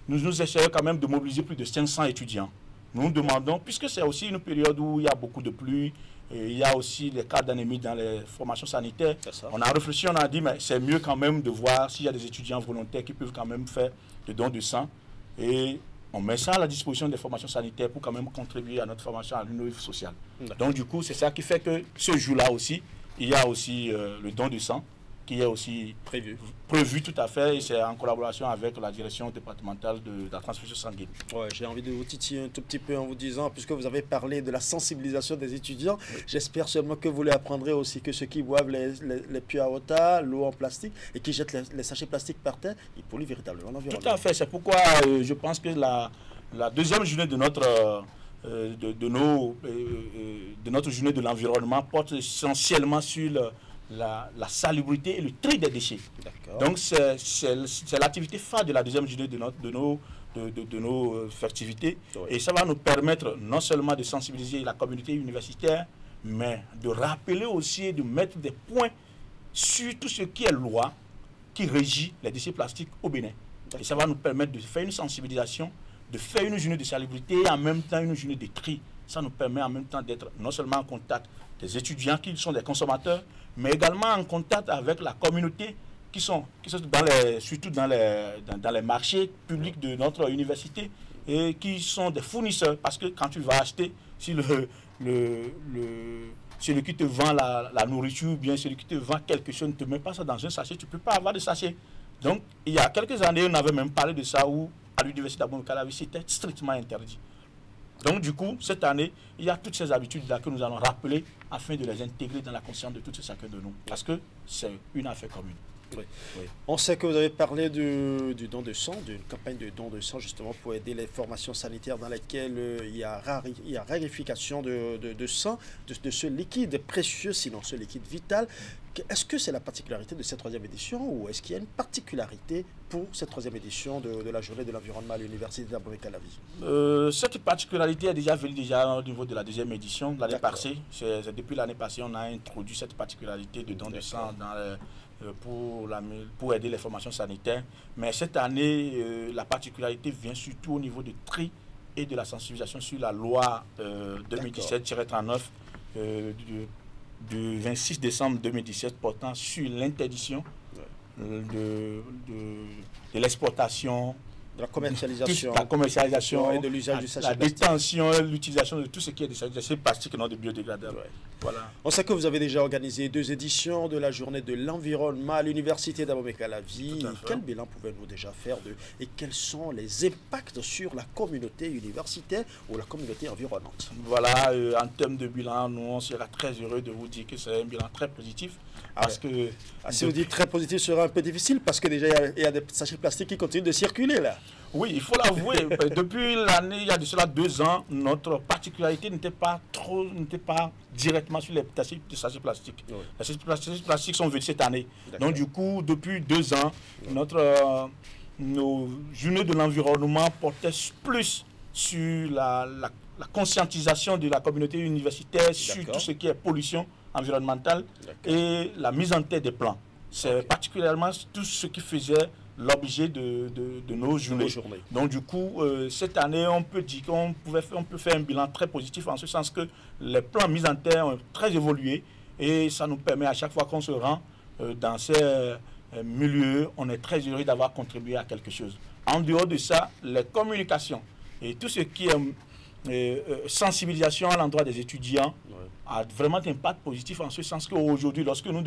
Speaker 4: nous essayons quand même de mobiliser plus de 500 étudiants. Nous demandons, puisque c'est aussi une période où il y a beaucoup de pluie, et il y a aussi des cas d'anémie dans les formations sanitaires. On a réfléchi, on a dit, mais c'est mieux quand même de voir s'il y a des étudiants volontaires qui peuvent quand même faire des dons de sang. Et on met ça à la disposition des formations sanitaires pour quand même contribuer à notre formation à l'innovation sociale. Donc du coup, c'est ça qui fait que ce jour-là aussi, il y a aussi le don de sang qui est aussi prévu tout à fait, et c'est en collaboration avec la direction départementale de la transfusion sanguine.
Speaker 1: Ouais, j'ai envie de vous titiller un tout petit peu en vous disant, puisque vous avez parlé de la sensibilisation des étudiants, j'espère seulement que vous les apprendrez aussi que ceux qui boivent les puits à water, l'eau en plastique et qui jettent les sachets plastiques par terre, ils polluent véritablement l'environnement.
Speaker 4: Tout à fait, c'est pourquoi je pense que la deuxième journée de notre journée de l'environnement porte essentiellement sur la salubrité et le tri des déchets. Donc c'est l'activité phare de la deuxième journée de nos festivités. Et ça va nous permettre non seulement de sensibiliser la communauté universitaire, mais de rappeler aussi et de mettre des points sur tout ce qui est loi qui régit les déchets plastiques au Bénin. Et ça va nous permettre de faire une sensibilisation, de faire une journée de salubrité et en même temps une journée de tri. Ça nous permet en même temps d'être non seulement en contact des étudiants qui sont des consommateurs, mais également en contact avec la communauté qui sont surtout dans les marchés publics de notre université et qui sont des fournisseurs. Parce que quand tu vas acheter, si celui qui te vend la nourriture ou bien celui qui te vend quelque chose ne te met pas ça dans un sachet, tu ne peux pas avoir de sachet. Donc, il y a quelques années, on avait même parlé de ça où à l'université d'Abo Mekalavi, c'était strictement interdit. Donc du coup, cette année, il y a toutes ces habitudes-là que nous allons rappeler afin de les intégrer dans la conscience de tout chacun de nous. Parce que c'est une affaire commune.
Speaker 1: Oui. Oui. On sait que vous avez parlé du don de sang, d'une campagne de don de sang justement pour aider les formations sanitaires dans lesquelles il y a raréfication de sang, de ce liquide précieux, sinon ce liquide vital. Est-ce que c'est la particularité de cette 3e édition ou est-ce qu'il y a une particularité pour cette 3e édition de la journée de l'environnement à l'université d'Abomey-Calavi?
Speaker 4: Cette particularité est déjà venue au niveau de la 2e édition l'année passée. Depuis l'année passée, on a introduit cette particularité de don de sang pour aider les formations sanitaires. Mais cette année, la particularité vient surtout au niveau du tri et de la sensibilisation sur la loi 2017-39 du 26 décembre 2017 portant sur l'interdiction de l'exportation,
Speaker 1: de la commercialisation
Speaker 4: et
Speaker 1: de l'usage du sachet
Speaker 4: la
Speaker 1: plastique.
Speaker 4: détention et l'utilisation de tout ce qui est des sachets plastiques non biodégradables. Voilà.
Speaker 1: On sait que vous avez déjà organisé 2 éditions de la journée de l'environnement à l'université d'Abomey-Calavi. Quel bilan pouvez-vous déjà faire et quels sont les impacts sur la communauté universitaire ou la communauté environnante?
Speaker 4: Voilà, en termes de bilan, nous on sera très heureux de vous dire que c'est un bilan très positif. Parce que
Speaker 1: si vous dites très positif, ce sera un peu difficile parce que déjà il y a des sachets plastiques qui continuent de circuler là.
Speaker 4: Oui, il faut l'avouer. Depuis l'année, il y a de cela 2 ans, notre particularité n'était pas directement sur les sachets plastiques. Oui. Les sachets plastiques sont venus cette année. Donc du coup, depuis 2 ans, nos journées de l'environnement portaient plus sur la conscientisation de la communauté universitaire sur tout ce qui est pollution environnementale et la mise en tête des plans. C'est particulièrement tout ce qui faisait l'objet de nos journées. Donc du coup, cette année, on peut dire qu'on peut faire un bilan très positif en ce sens que les plans mis en terre ont très évolué et ça nous permet à chaque fois qu'on se rend dans ces milieux, on est très heureux d'avoir contribué à quelque chose. En dehors de ça, les communications et tout ce qui est sensibilisation à l'endroit des étudiants a vraiment un impact positif en ce sens qu'aujourd'hui, lorsque nous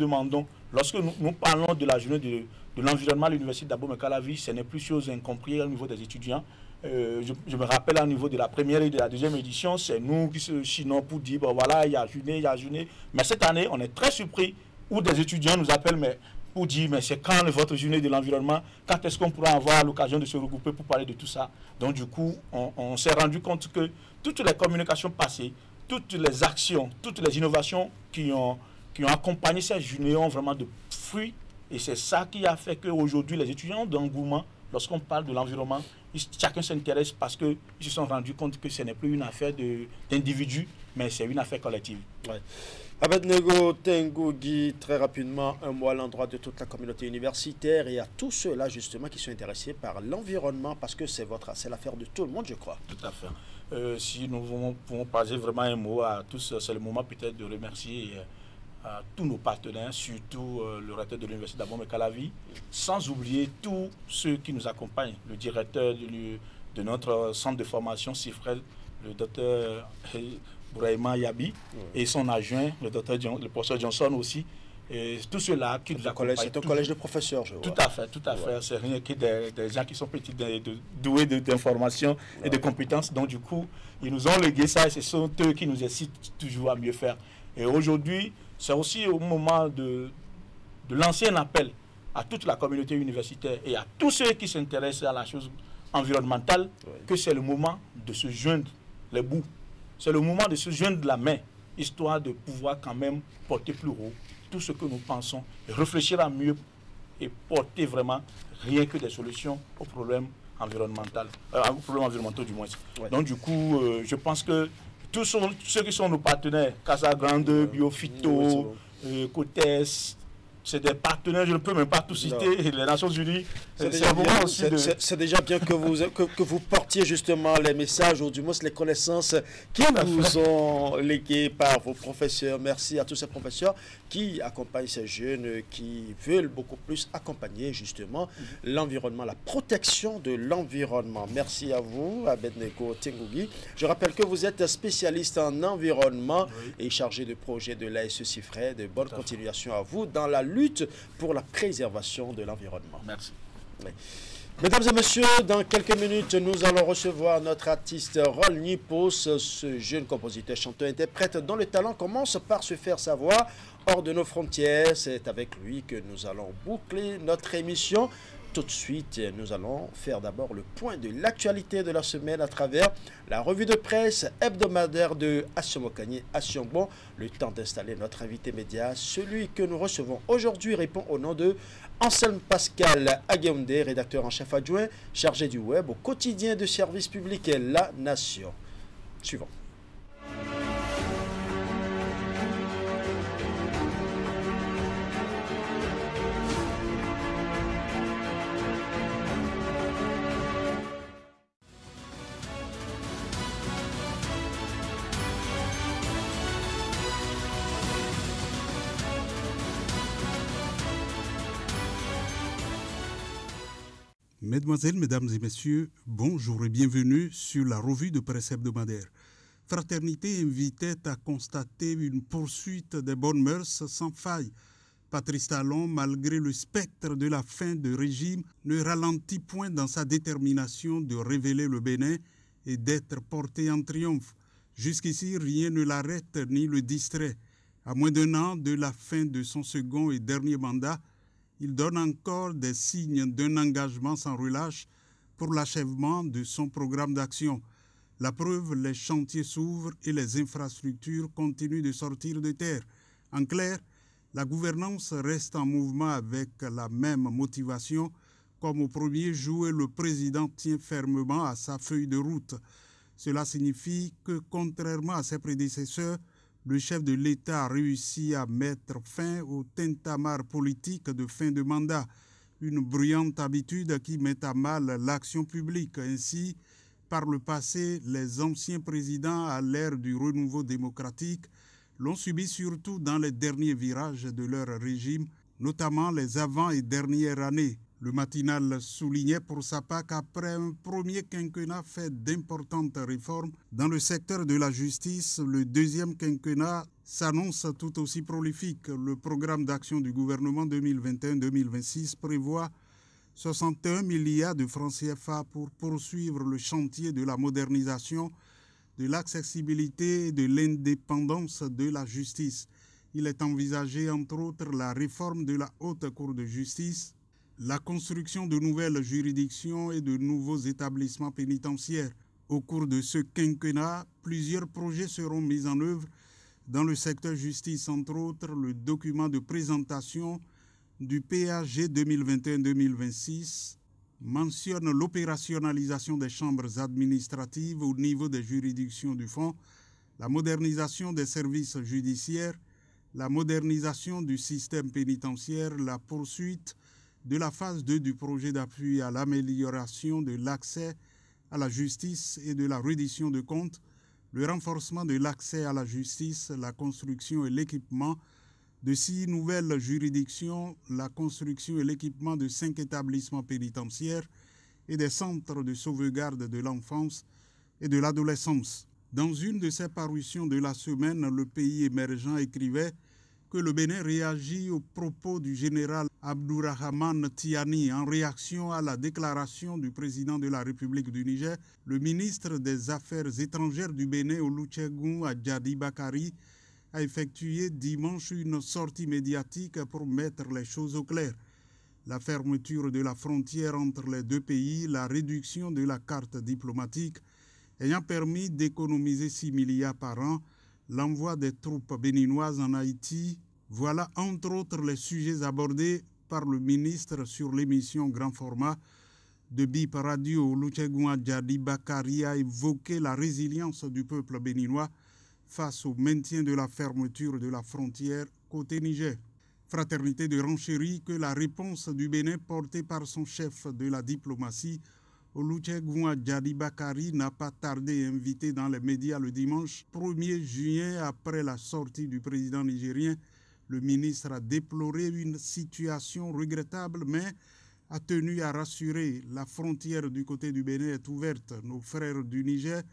Speaker 4: parlons de la journée de l'environnement à l'université d'Abomey-Calavi, ce n'est plus chose incomprise au niveau des étudiants. Je me rappelle au niveau de la première et de la 2e édition, c'est nous qui se chinons pour dire, bon voilà, il y a journée. Mais cette année, on est très surpris où des étudiants nous appellent pour dire, mais c'est quand votre journée de l'environnement, quand est-ce qu'on pourra avoir l'occasion de se regrouper pour parler de tout ça? Donc du coup, on s'est rendu compte que toutes les communications passées, toutes les actions, toutes les innovations qui ont accompagné cette journée ont vraiment de fruits. Et c'est ça qui a fait qu'aujourd'hui, les étudiants d'engouement, lorsqu'on parle de l'environnement, chacun s'intéresse parce qu'ils se sont rendus compte que ce n'est plus une affaire d'individus, mais c'est une affaire collective.
Speaker 1: Ouais. Abednego Tengougui, très rapidement, un mot à l'endroit de toute la communauté universitaire et à tous ceux-là justement qui sont intéressés par l'environnement parce que c'est l'affaire de tout le monde, je crois.
Speaker 4: Tout à fait. Si nous pouvons passer vraiment un mot à tous, c'est le moment peut-être de remercier à tous nos partenaires, surtout le recteur de l'université d'Abomey-Calavi, sans oublier tous ceux qui nous accompagnent, le directeur de notre centre de formation CIFREL, le docteur Bouraïma Yabi, et son adjoint, le professeur Johnson aussi, et tout cela qui nous accompagne.
Speaker 1: C'est un collège de professeurs, je vois.
Speaker 4: Tout à fait, tout à fait. C'est rien que des gens qui sont petits, doués d'informations et de compétences. Donc du coup, ils nous ont légué ça et ce sont eux qui nous incitent toujours à mieux faire. Et aujourd'hui, c'est aussi au moment de lancer un appel à toute la communauté universitaire et à tous ceux qui s'intéressent à la chose environnementale, que c'est le moment de se joindre les bouts. C'est le moment de se joindre la main, histoire de pouvoir quand même porter plus haut tout ce que nous pensons, et réfléchir à mieux et porter vraiment rien que des solutions aux problèmes environnementaux, du moins. Ouais. Donc du coup, je pense que tous ceux qui sont nos partenaires, Casa Grande, Biophyto, Cotes, c'est des partenaires, je ne peux même pas tout citer, les Nations Unies.
Speaker 1: C'est déjà bien que vous portiez justement les messages, ou du moins les connaissances qui vous ont léguées par vos professeurs. Merci à tous ces professeurs qui accompagnent ces jeunes, qui veulent beaucoup plus accompagner justement l'environnement, la protection de l'environnement. Merci à vous, Abednego Tengougui. Je rappelle que vous êtes spécialiste en environnement et chargé de projet de l'ASE CIFREL. De bonne continuation à vous dans la lutte pour la préservation de l'environnement.
Speaker 4: Merci.
Speaker 1: Oui. Mesdames et messieurs, dans quelques minutes, nous allons recevoir notre artiste Rol Nipos, ce jeune compositeur, chanteur, interprète dont le talent commence par se faire savoir hors de nos frontières. C'est avec lui que nous allons boucler notre émission. Tout de suite, nous allons faire d'abord le point de l'actualité de la semaine à travers la revue de presse hebdomadaire de Asomokani Asiongbon. Le temps d'installer notre invité média, celui que nous recevons aujourd'hui, répond au nom de Anselme Pascal Agueonde, rédacteur en chef adjoint, chargé du web au quotidien de service public et La Nation. Suivant.
Speaker 2: Mesdemoiselles, Mesdames et Messieurs, bonjour et bienvenue sur la revue de presse hebdomadaire. Fraternité invitait à constater une poursuite des bonnes mœurs sans faille. Patrice Talon, malgré le spectre de la fin de régime, ne ralentit point dans sa détermination de révéler le Bénin et d'être porté en triomphe. Jusqu'ici, rien ne l'arrête ni le distrait. À moins d'un an de la fin de son second et dernier mandat, il donne encore des signes d'un engagement sans relâche pour l'achèvement de son programme d'action. La preuve, les chantiers s'ouvrent et les infrastructures continuent de sortir de terre. En clair, la gouvernance reste en mouvement avec la même motivation. Comme au premier jour, le président tient fermement à sa feuille de route. Cela signifie que, contrairement à ses prédécesseurs, le chef de l'État a réussi à mettre fin au tintamarre politique de fin de mandat, une bruyante habitude qui met à mal l'action publique. Ainsi, par le passé, les anciens présidents à l'ère du renouveau démocratique l'ont subi surtout dans les derniers virages de leur régime, notamment les avant- et dernières années. Le matinal soulignait pour sa part qu'après un premier quinquennat fait d'importantes réformes dans le secteur de la justice, le deuxième quinquennat s'annonce tout aussi prolifique. Le programme d'action du gouvernement 2021-2026 prévoit 61 milliards de francs CFA pour poursuivre le chantier de la modernisation, de l'accessibilité et de l'indépendance de la justice. Il est envisagé entre autres la réforme de la Haute Cour de justice, la construction de nouvelles juridictions et de nouveaux établissements pénitentiaires. Au cours de ce quinquennat, plusieurs projets seront mis en œuvre dans le secteur justice, entre autres le document de présentation du PAG 2021-2026 mentionne l'opérationnalisation des chambres administratives au niveau des juridictions du fonds, la modernisation des services judiciaires, la modernisation du système pénitentiaire, la poursuite de la phase 2 du projet d'appui à l'amélioration de l'accès à la justice et de la reddition de comptes, le renforcement de l'accès à la justice, la construction et l'équipement de 6 nouvelles juridictions, la construction et l'équipement de 5 établissements pénitentiaires et des centres de sauvegarde de l'enfance et de l'adolescence. Dans une de ses parutions de la semaine, le pays émergent écrivait que le Bénin réagit aux propos du général Abdourahmane Tiani en réaction à la déclaration du président de la République du Niger. Le ministre des Affaires étrangères du Bénin, Olusegun Adjadi Bakari, a effectué dimanche une sortie médiatique pour mettre les choses au clair. La fermeture de la frontière entre les deux pays, la réduction de la carte diplomatique ayant permis d'économiser 6 milliards par an, l'envoi des troupes béninoises en Haïti, voilà entre autres les sujets abordés par le ministre sur l'émission Grand Format de BIP Radio. Olusegun Adjadi Bakari a évoqué la résilience du peuple béninois face au maintien de la fermeture de la frontière côté Niger. Fraternité de renchérit que la réponse du Bénin portée par son chef de la diplomatie, Olusegun Adjadi Bakari, n'a pas tardé à inviter dans les médias le dimanche 1er juin, après la sortie du président nigérien. Le ministre a déploré une situation regrettable, mais a tenu à rassurer. La frontière du côté du Bénin est ouverte. Nos frères du Niger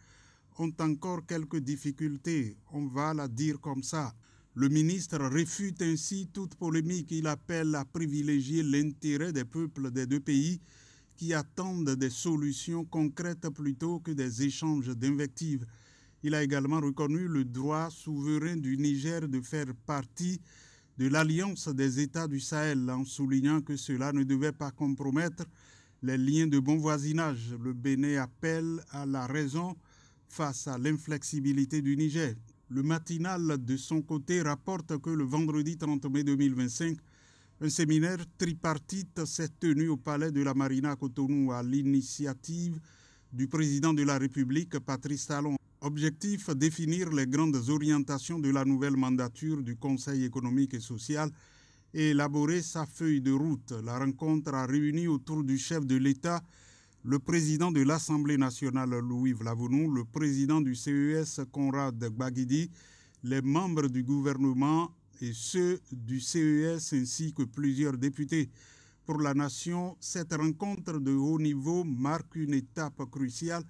Speaker 2: ont encore quelques difficultés, on va la dire comme ça. Le ministre réfute ainsi toute polémique. Il appelle à privilégier l'intérêt des peuples des deux pays qui attendent des solutions concrètes plutôt que des échanges d'invectives. Il a également reconnu le droit souverain du Niger de faire partie de l'Alliance des États du Sahel, en soulignant que cela ne devait pas compromettre les liens de bon voisinage. Le Bénin appelle à la raison face à l'inflexibilité du Niger. Le matinal, de son côté, rapporte que le vendredi 30 mai 2025, un séminaire tripartite s'est tenu au palais de la Marina à Cotonou à l'initiative du président de la République, Patrice Talon. Objectif, définir les grandes orientations de la nouvelle mandature du Conseil économique et social et élaborer sa feuille de route. La rencontre a réuni autour du chef de l'État le président de l'Assemblée nationale, Louis Vlavonou, le président du CES, Conrad Gbagidi, les membres du gouvernement et ceux du CES ainsi que plusieurs députés. Pour la nation, cette rencontre de haut niveau marque une étape cruciale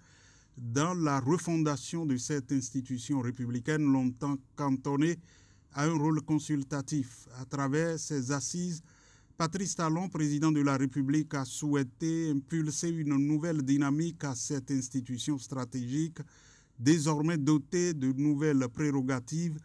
Speaker 2: dans la refondation de cette institution républicaine longtemps cantonnée à un rôle consultatif. À travers ces assises, Patrice Talon, président de la République, a souhaité impulser une nouvelle dynamique à cette institution stratégique, désormais dotée de nouvelles prérogatives,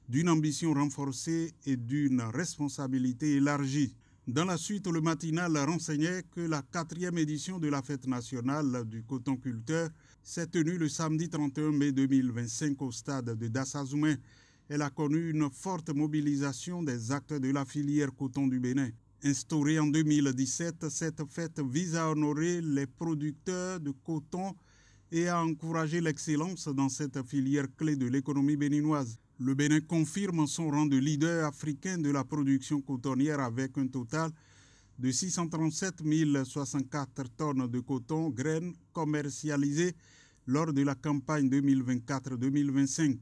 Speaker 2: d'une ambition renforcée et d'une responsabilité élargie. Dans la suite, le matinal renseignait que la 4e édition de la fête nationale du coton culteur s'est tenue le samedi 31 mai 2025 au stade de Dassazoumen. Elle a connu une forte mobilisation des acteurs de la filière coton du Bénin. Instaurée en 2017, cette fête vise à honorer les producteurs de coton et à encourager l'excellence dans cette filière clé de l'économie béninoise. Le Bénin confirme son rang de leader africain de la production cotonnière avec un total de 637 064 tonnes de coton graines commercialisées lors de la campagne 2024-2025.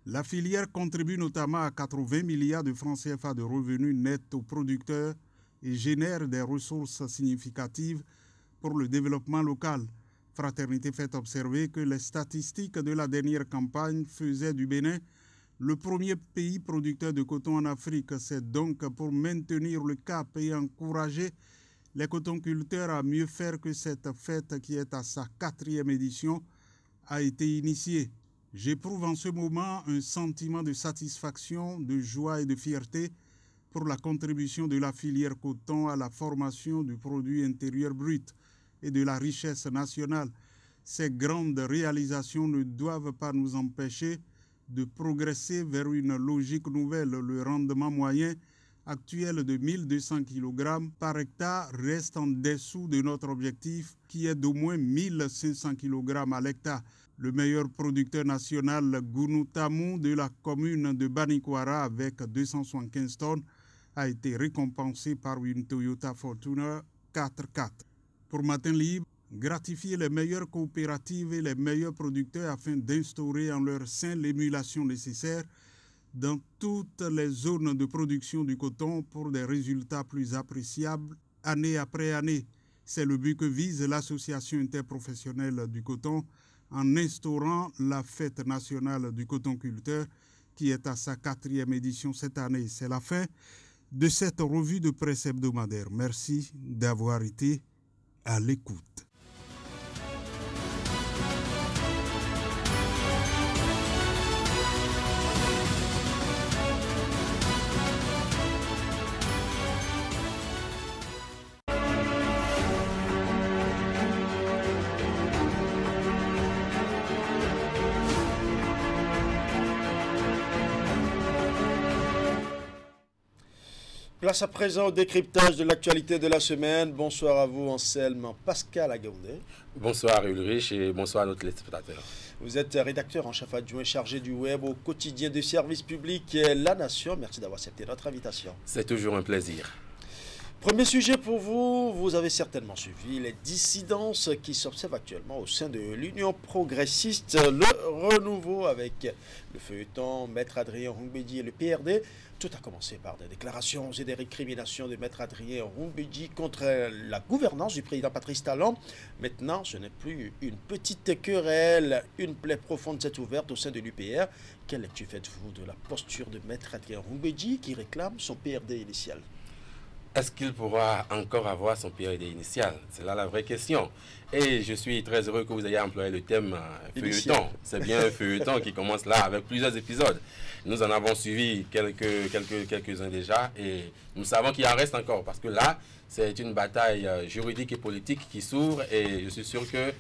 Speaker 2: La filière contribue notamment à 80 milliards de francs CFA de revenus nets aux producteurs et génère des ressources significatives pour le développement local. Fraternité fait observer que les statistiques de la dernière campagne faisaient du Bénin le premier pays producteur de coton en Afrique. C'est donc pour maintenir le cap et encourager les cotonculteurs à mieux faire que cette fête qui est à sa 4e édition a été initiée. J'éprouve en ce moment un sentiment de satisfaction, de joie et de fierté pour la contribution de la filière coton à la formation du produit intérieur brut et de la richesse nationale. Ces grandes réalisations ne doivent pas nous empêcher de progresser vers une logique nouvelle. Le rendement moyen actuel de 1200 kg par hectare reste en dessous de notre objectif qui est d'au moins 1500 kg à l'hectare. Le meilleur producteur national, Gounou Tamou, de la commune de Banikwara, avec 275 tonnes, a été récompensé par une Toyota Fortuner 4x4. Pour Matin Libre, gratifier les meilleures coopératives et les meilleurs producteurs afin d'instaurer en leur sein l'émulation nécessaire dans toutes les zones de production du coton pour des résultats plus appréciables année après année. C'est le but que vise l'association interprofessionnelle du coton en instaurant la fête nationale du coton culteur qui est à sa 4e édition cette année. C'est la fin de cette revue de presse hebdomadaire. Merci d'avoir été à l'écoute.
Speaker 1: Place à présent au décryptage de l'actualité de la semaine. Bonsoir à vous, Anselme Pascal Agaoundé.
Speaker 8: Bonsoir Ulrich et bonsoir à nos téléspectateurs.
Speaker 1: Vous êtes rédacteur en chef adjoint chargé du web au quotidien de service public La Nation. Merci d'avoir accepté notre invitation.
Speaker 8: C'est toujours un plaisir.
Speaker 1: Premier sujet pour vous, vous avez certainement suivi les dissidences qui s'observent actuellement au sein de l'Union progressiste, le renouveau avec le feuilleton Maître Adrien Roumbédi et le PRD. Tout a commencé par des déclarations et des récriminations de Maître Adrien Roumbédi contre la gouvernance du président Patrice Talon. Maintenant, ce n'est plus une petite querelle, une plaie profonde s'est ouverte au sein de l'UPR. Quelle lecture faites-vous de la posture de Maître Adrien Roumbédi qui réclame son PRD initial ?
Speaker 8: Est-ce qu'il pourra encore avoir son PRD initial? C'est là la vraie question. Et je suis très heureux que vous ayez employé le thème feuilleton. C'est bien un feuilleton qui commence là avec plusieurs épisodes. Nous en avons suivi quelques-uns déjà et nous savons qu'il en reste encore parce que là, c'est une bataille juridique et politique qui s'ouvre et je suis sûr que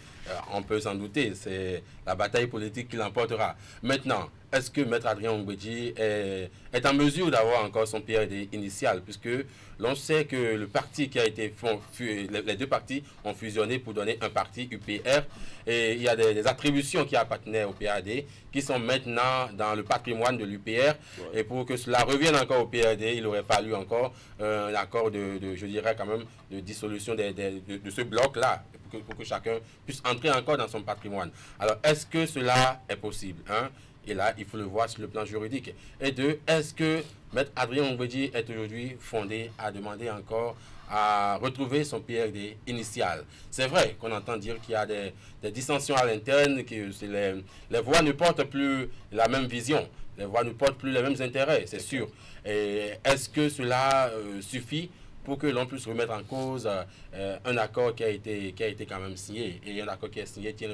Speaker 8: on peut s'en douter. C'est la bataille politique qui l'emportera. Maintenant, est-ce que Maître Adrien Ongbeji est en mesure d'avoir encore son PRD initial puisque l'on sait que le parti qui a été les deux partis ont fusionné pour donner un parti UPR et il y a des attributions qui appartenaient au PRD qui sont maintenant dans le patrimoine de l'UPR et pour que cela revienne encore au PRD, il aurait fallu encore un accord je dirais quand même, de dissolution de ce bloc-là pour que chacun puisse entrer encore dans son patrimoine. Alors, est-ce que cela est possible, hein? Et là, il faut le voir sur le plan juridique. Et deux, est-ce que Maître Adrien Ongbeji est aujourd'hui fondé à demander encore à retrouver son PRD initial? C'est vrai qu'on entend dire qu'il y a des dissensions à l'interne, que les voix ne portent plus la même vision, les voix ne portent plus les mêmes intérêts, c'est sûr. Et est-ce que cela suffit pour que l'on puisse remettre en cause un accord qui a été quand même signé. Et un accord qui est signé tient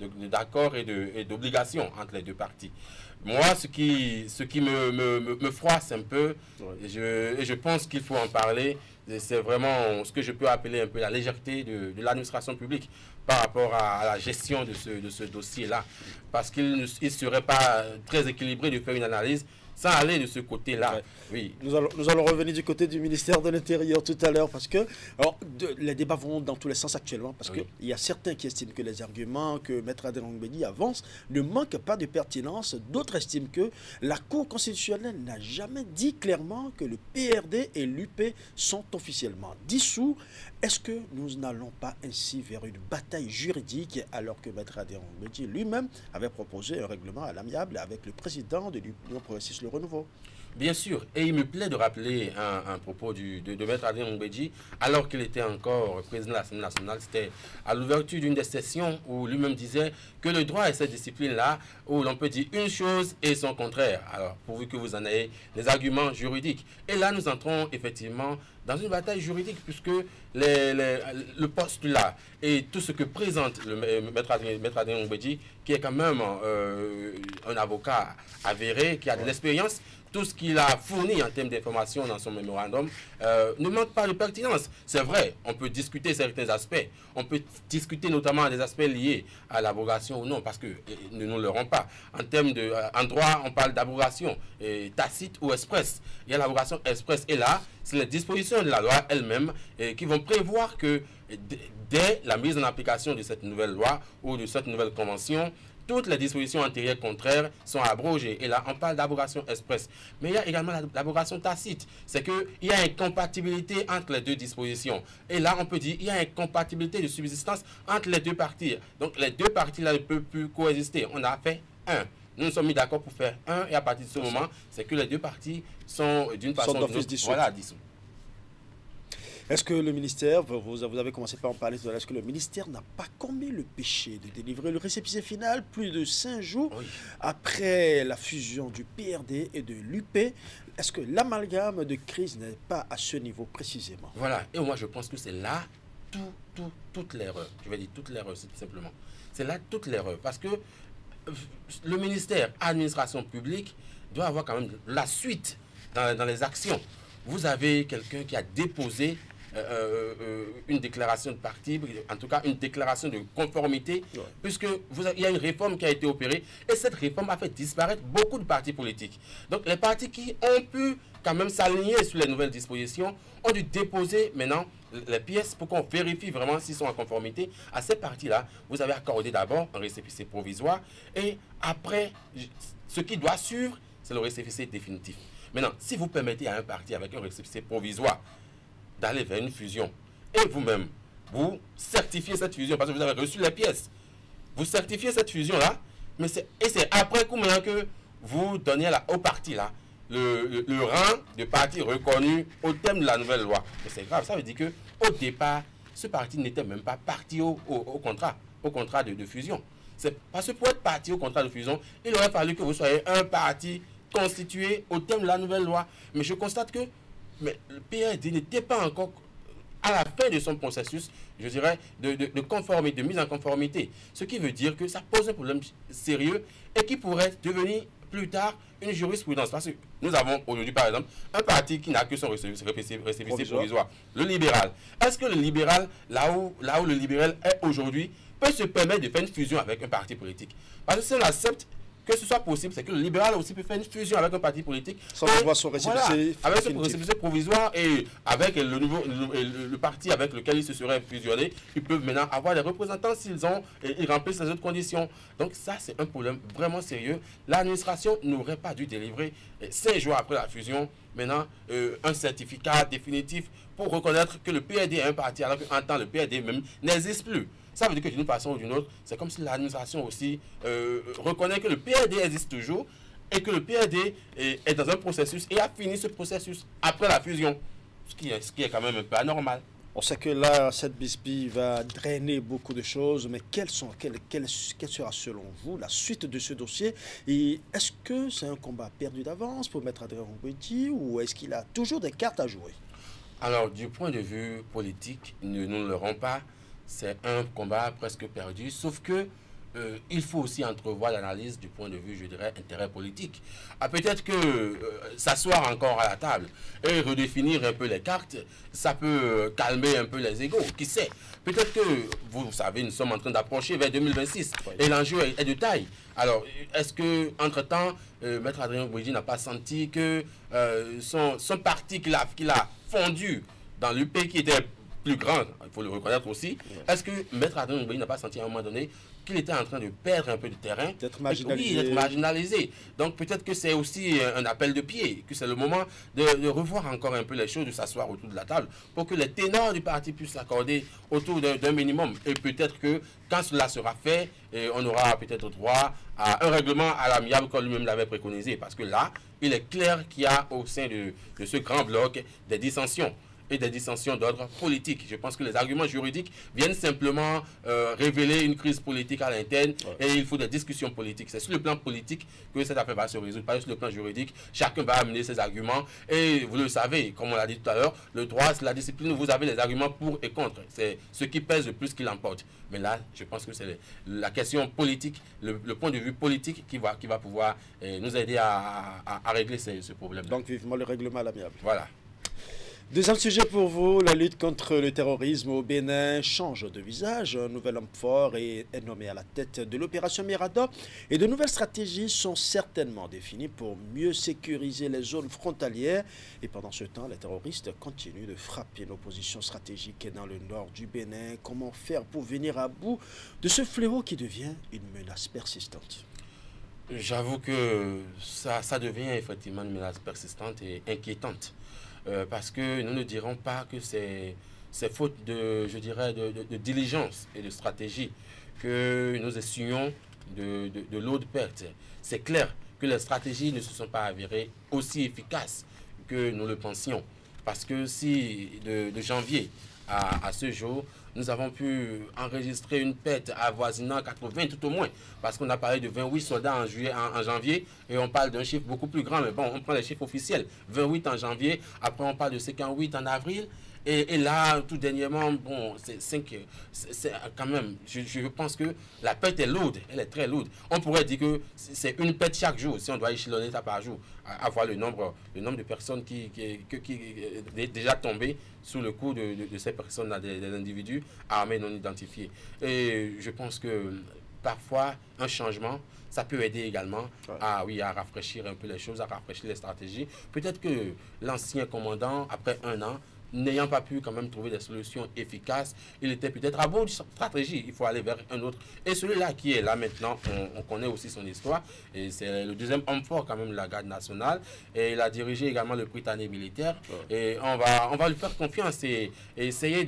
Speaker 8: d'accords et d'obligations entre les deux parties. Moi, ce qui me froisse un peu, et je pense qu'il faut en parler, c'est vraiment ce que je peux appeler un peu la légèreté de l'administration publique par rapport à la gestion de ce dossier-là. Parce qu'il ne serait pas très équilibré de faire une analyse sans aller de ce côté-là. Ouais. Oui.
Speaker 1: Nous allons revenir du côté du ministère de l'Intérieur tout à l'heure parce que les débats vont dans tous les sens actuellement parce qu'il y a certains qui estiment que les arguments que Maître Adrien Ongbeji avance ne manquent pas de pertinence. D'autres estiment que la Cour constitutionnelle n'a jamais dit clairement que le PRD et l'UP sont officiellement dissous. Est-ce que nous n'allons pas ainsi vers une bataille juridique alors que Maître Adrien Ongbeji lui-même avait proposé un règlement à l'amiable avec le président de l'Union progressiste Le Renouveau?
Speaker 8: Bien sûr, et il me plaît de rappeler un propos de Maître Adrien Ongbeji, alors qu'il était encore président de l'Assemblée nationale, c'était à l'ouverture d'une des sessions où lui-même disait que le droit est cette discipline-là où l'on peut dire une chose et son contraire. Alors, pourvu que vous en ayez les arguments juridiques. Et là, nous entrons effectivement dans une bataille juridique puisque le postulat et tout ce que présente le Maître Adrien Ongbeji, qui est quand même un avocat avéré, qui a de l'expérience, tout ce qu'il a fourni en termes d'information dans son mémorandum ne manque pas de pertinence. C'est vrai, on peut discuter certains aspects. On peut discuter notamment des aspects liés à l'abrogation ou non, parce que nous ne l'aurons pas. En termes en droit, on parle d'abrogation tacite ou express. Il y a l'abrogation express. Et là, c'est les dispositions de la loi elle-même qui vont prévoir que dès la mise en application de cette nouvelle loi ou de cette nouvelle convention, toutes les dispositions antérieures contraires sont abrogées. Et là, on parle d'abrogation express. Mais il y a également l'abrogation tacite. C'est qu'il y a incompatibilité entre les deux dispositions. Et là, on peut dire qu'il y a incompatibilité de subsistance entre les deux parties. Donc, les deux parties-là ne peuvent plus coexister. On a fait un. Nous nous sommes mis d'accord pour faire un. Et à partir de ce moment, c'est que les deux parties sont d'une façon ou d'une autre dissous.
Speaker 1: Est-ce que le ministère, vous avez commencé par en parler tout à l'heure, est-ce que le ministère n'a pas commis le péché de délivrer le récépissé final plus de 5 jours après la fusion du PRD et de l'UP? Est-ce que l'amalgame de crise n'est pas à ce niveau précisément?
Speaker 8: Voilà, et moi je pense que c'est là toute l'erreur. Je vais dire toute l'erreur, c'est tout simplement. C'est là toute l'erreur, parce que le ministère administration publique doit avoir quand même la suite dans les actions. Vous avez quelqu'un qui a déposé une déclaration de parti, en tout cas une déclaration de conformité, puisque il y a une réforme qui a été opérée et cette réforme a fait disparaître beaucoup de partis politiques. Donc les partis qui ont pu quand même s'aligner sur les nouvelles dispositions ont dû déposer maintenant les pièces pour qu'on vérifie vraiment s'ils sont en conformité. À ces partis-là, vous avez accordé d'abord un récépissé provisoire et après, ce qui doit suivre, c'est le récépissé définitif. Maintenant, si vous permettez à un parti avec un récépissé provisoire d'aller vers une fusion, et vous-même, vous certifiez cette fusion, parce que vous avez reçu les pièces, vous certifiez cette fusion-là, mais c'est après coup maintenant que vous donnez au parti là, le rang de parti reconnu au thème de la nouvelle loi. Mais c'est grave, ça veut dire que au départ, ce parti n'était même pas parti au contrat de fusion. C'est parce que pour être parti au contrat de fusion, il aurait fallu que vous soyez un parti constitué au thème de la nouvelle loi. Mais je constate que Mais le PAD n'était pas encore à la fin de son processus, je dirais, de conformité, de mise en conformité. Ce qui veut dire que ça pose un problème sérieux et qui pourrait devenir plus tard une jurisprudence. Parce que nous avons aujourd'hui, par exemple, un parti qui n'a que son récépissé provisoire, le libéral. Est-ce que le libéral, là où le libéral est aujourd'hui, peut se permettre de faire une fusion avec un parti politique? Parce que si on accepte que ce soit possible, c'est que le libéral aussi peut faire une fusion avec un parti politique.
Speaker 1: Sans avoir son récépissé
Speaker 8: avec son récépissé provisoire et avec le parti avec lequel ils se seraient fusionnés, ils peuvent maintenant avoir des représentants ils remplissent les autres conditions. Donc ça, c'est un problème vraiment sérieux. L'administration n'aurait pas dû délivrer 5 jours après la fusion, maintenant, un certificat définitif pour reconnaître que le PAD est un parti, alors qu'en temps, le PAD même n'existe plus. Ça veut dire que d'une façon ou d'une autre, c'est comme si l'administration aussi reconnaît que le PAD existe toujours et que le PAD est dans un processus et a fini ce processus après la fusion, ce qui est quand même un peu anormal.
Speaker 1: On sait que là, cette bisbille va drainer beaucoup de choses, mais quelle sera selon vous la suite de ce dossier? Et est-ce que c'est un combat perdu d'avance pour Maître Adrien Ngouedi ou est-ce qu'il a toujours des cartes à jouer?
Speaker 8: Alors, du point de vue politique, nous ne le rendons pas. C'est un combat presque perdu, sauf que il faut aussi entrevoir l'analyse du point de vue, je dirais, intérêt politique. Peut-être que s'asseoir encore à la table et redéfinir un peu les cartes, ça peut calmer un peu les égos, qui sait. Peut-être que, vous savez, nous sommes en train d'approcher vers 2026 et l'enjeu est de taille. Alors, est-ce que entre-temps, Maître Adrien Ngouedi n'a pas senti que son parti qu'il a fondu dans l'UP qui était plus grand, il faut le reconnaître aussi. Est-ce que Maître Adrien Ngouedi n'a pas senti à un moment donné qu'il était en train de perdre un peu de terrain,
Speaker 1: d'être marginalisé.
Speaker 8: Oui, d'être marginalisé. Donc peut-être que c'est aussi un appel de pied, que c'est le moment de revoir encore un peu les choses, de s'asseoir autour de la table pour que les ténors du parti puissent s'accorder autour d'un minimum. Et peut-être que quand cela sera fait, on aura peut-être droit à un règlement à l'amiable comme lui-même l'avait préconisé. Parce que là, il est clair qu'il y a au sein de ce grand bloc des dissensions. Et des dissensions d'ordre politique. Je pense que les arguments juridiques viennent simplement révéler une crise politique à l'interne et il faut des discussions politiques. C'est sur le plan politique que cette affaire va se résoudre, pas sur le plan juridique. Chacun va amener ses arguments et vous le savez, comme on l'a dit tout à l'heure, le droit, la discipline, vous avez les arguments pour et contre. C'est ce qui pèse le plus qui l'emporte. Mais là, je pense que c'est la question politique, le point de vue politique qui va pouvoir nous aider à régler ce problème.
Speaker 1: Donc vivement le règlement à l'amiable.
Speaker 8: Voilà.
Speaker 1: Deuxième sujet pour vous, la lutte contre le terrorisme au Bénin change de visage. Un nouvel homme fort est nommé à la tête de l'opération Mirador et de nouvelles stratégies sont certainement définies pour mieux sécuriser les zones frontalières. Et pendant ce temps, les terroristes continuent de frapper nos positions stratégiques dans le nord du Bénin. Comment faire pour venir à bout de ce fléau qui devient une menace persistante?
Speaker 8: J'avoue que ça devient effectivement une menace persistante et inquiétante. Parce que nous ne dirons pas que c'est faute de diligence et de stratégie que nous essuyons de lourdes pertes. C'est clair que les stratégies ne se sont pas avérées aussi efficaces que nous le pensions. Parce que si de janvier à ce jour, nous avons pu enregistrer une perte avoisinant 80 tout au moins. Parce qu'on a parlé de 28 soldats en janvier et on parle d'un chiffre beaucoup plus grand. Mais bon, on prend les chiffres officiels. 28 en janvier, après on parle de 58 en avril. Et là, tout dernièrement, bon, c'est quand même, je pense que la perte est lourde, elle est très lourde. On pourrait dire que c'est une perte chaque jour, si on doit échelonner ça par jour, avoir le nombre de personnes qui est déjà tombées sous le coup de ces personnes-là, des individus armés non identifiés. Et je pense que parfois, un changement, ça peut aider également à rafraîchir un peu les choses, à rafraîchir les stratégies. Peut-être que l'ancien commandant, après un an, n'ayant pas pu quand même trouver des solutions efficaces, il était peut-être à bout de stratégie. Il faut aller vers un autre. Et celui-là qui est là maintenant, on connaît aussi son histoire. Et c'est le deuxième homme fort quand même de la garde nationale. Et il a dirigé également le Prytanée militaire. Et on va lui faire confiance et essayer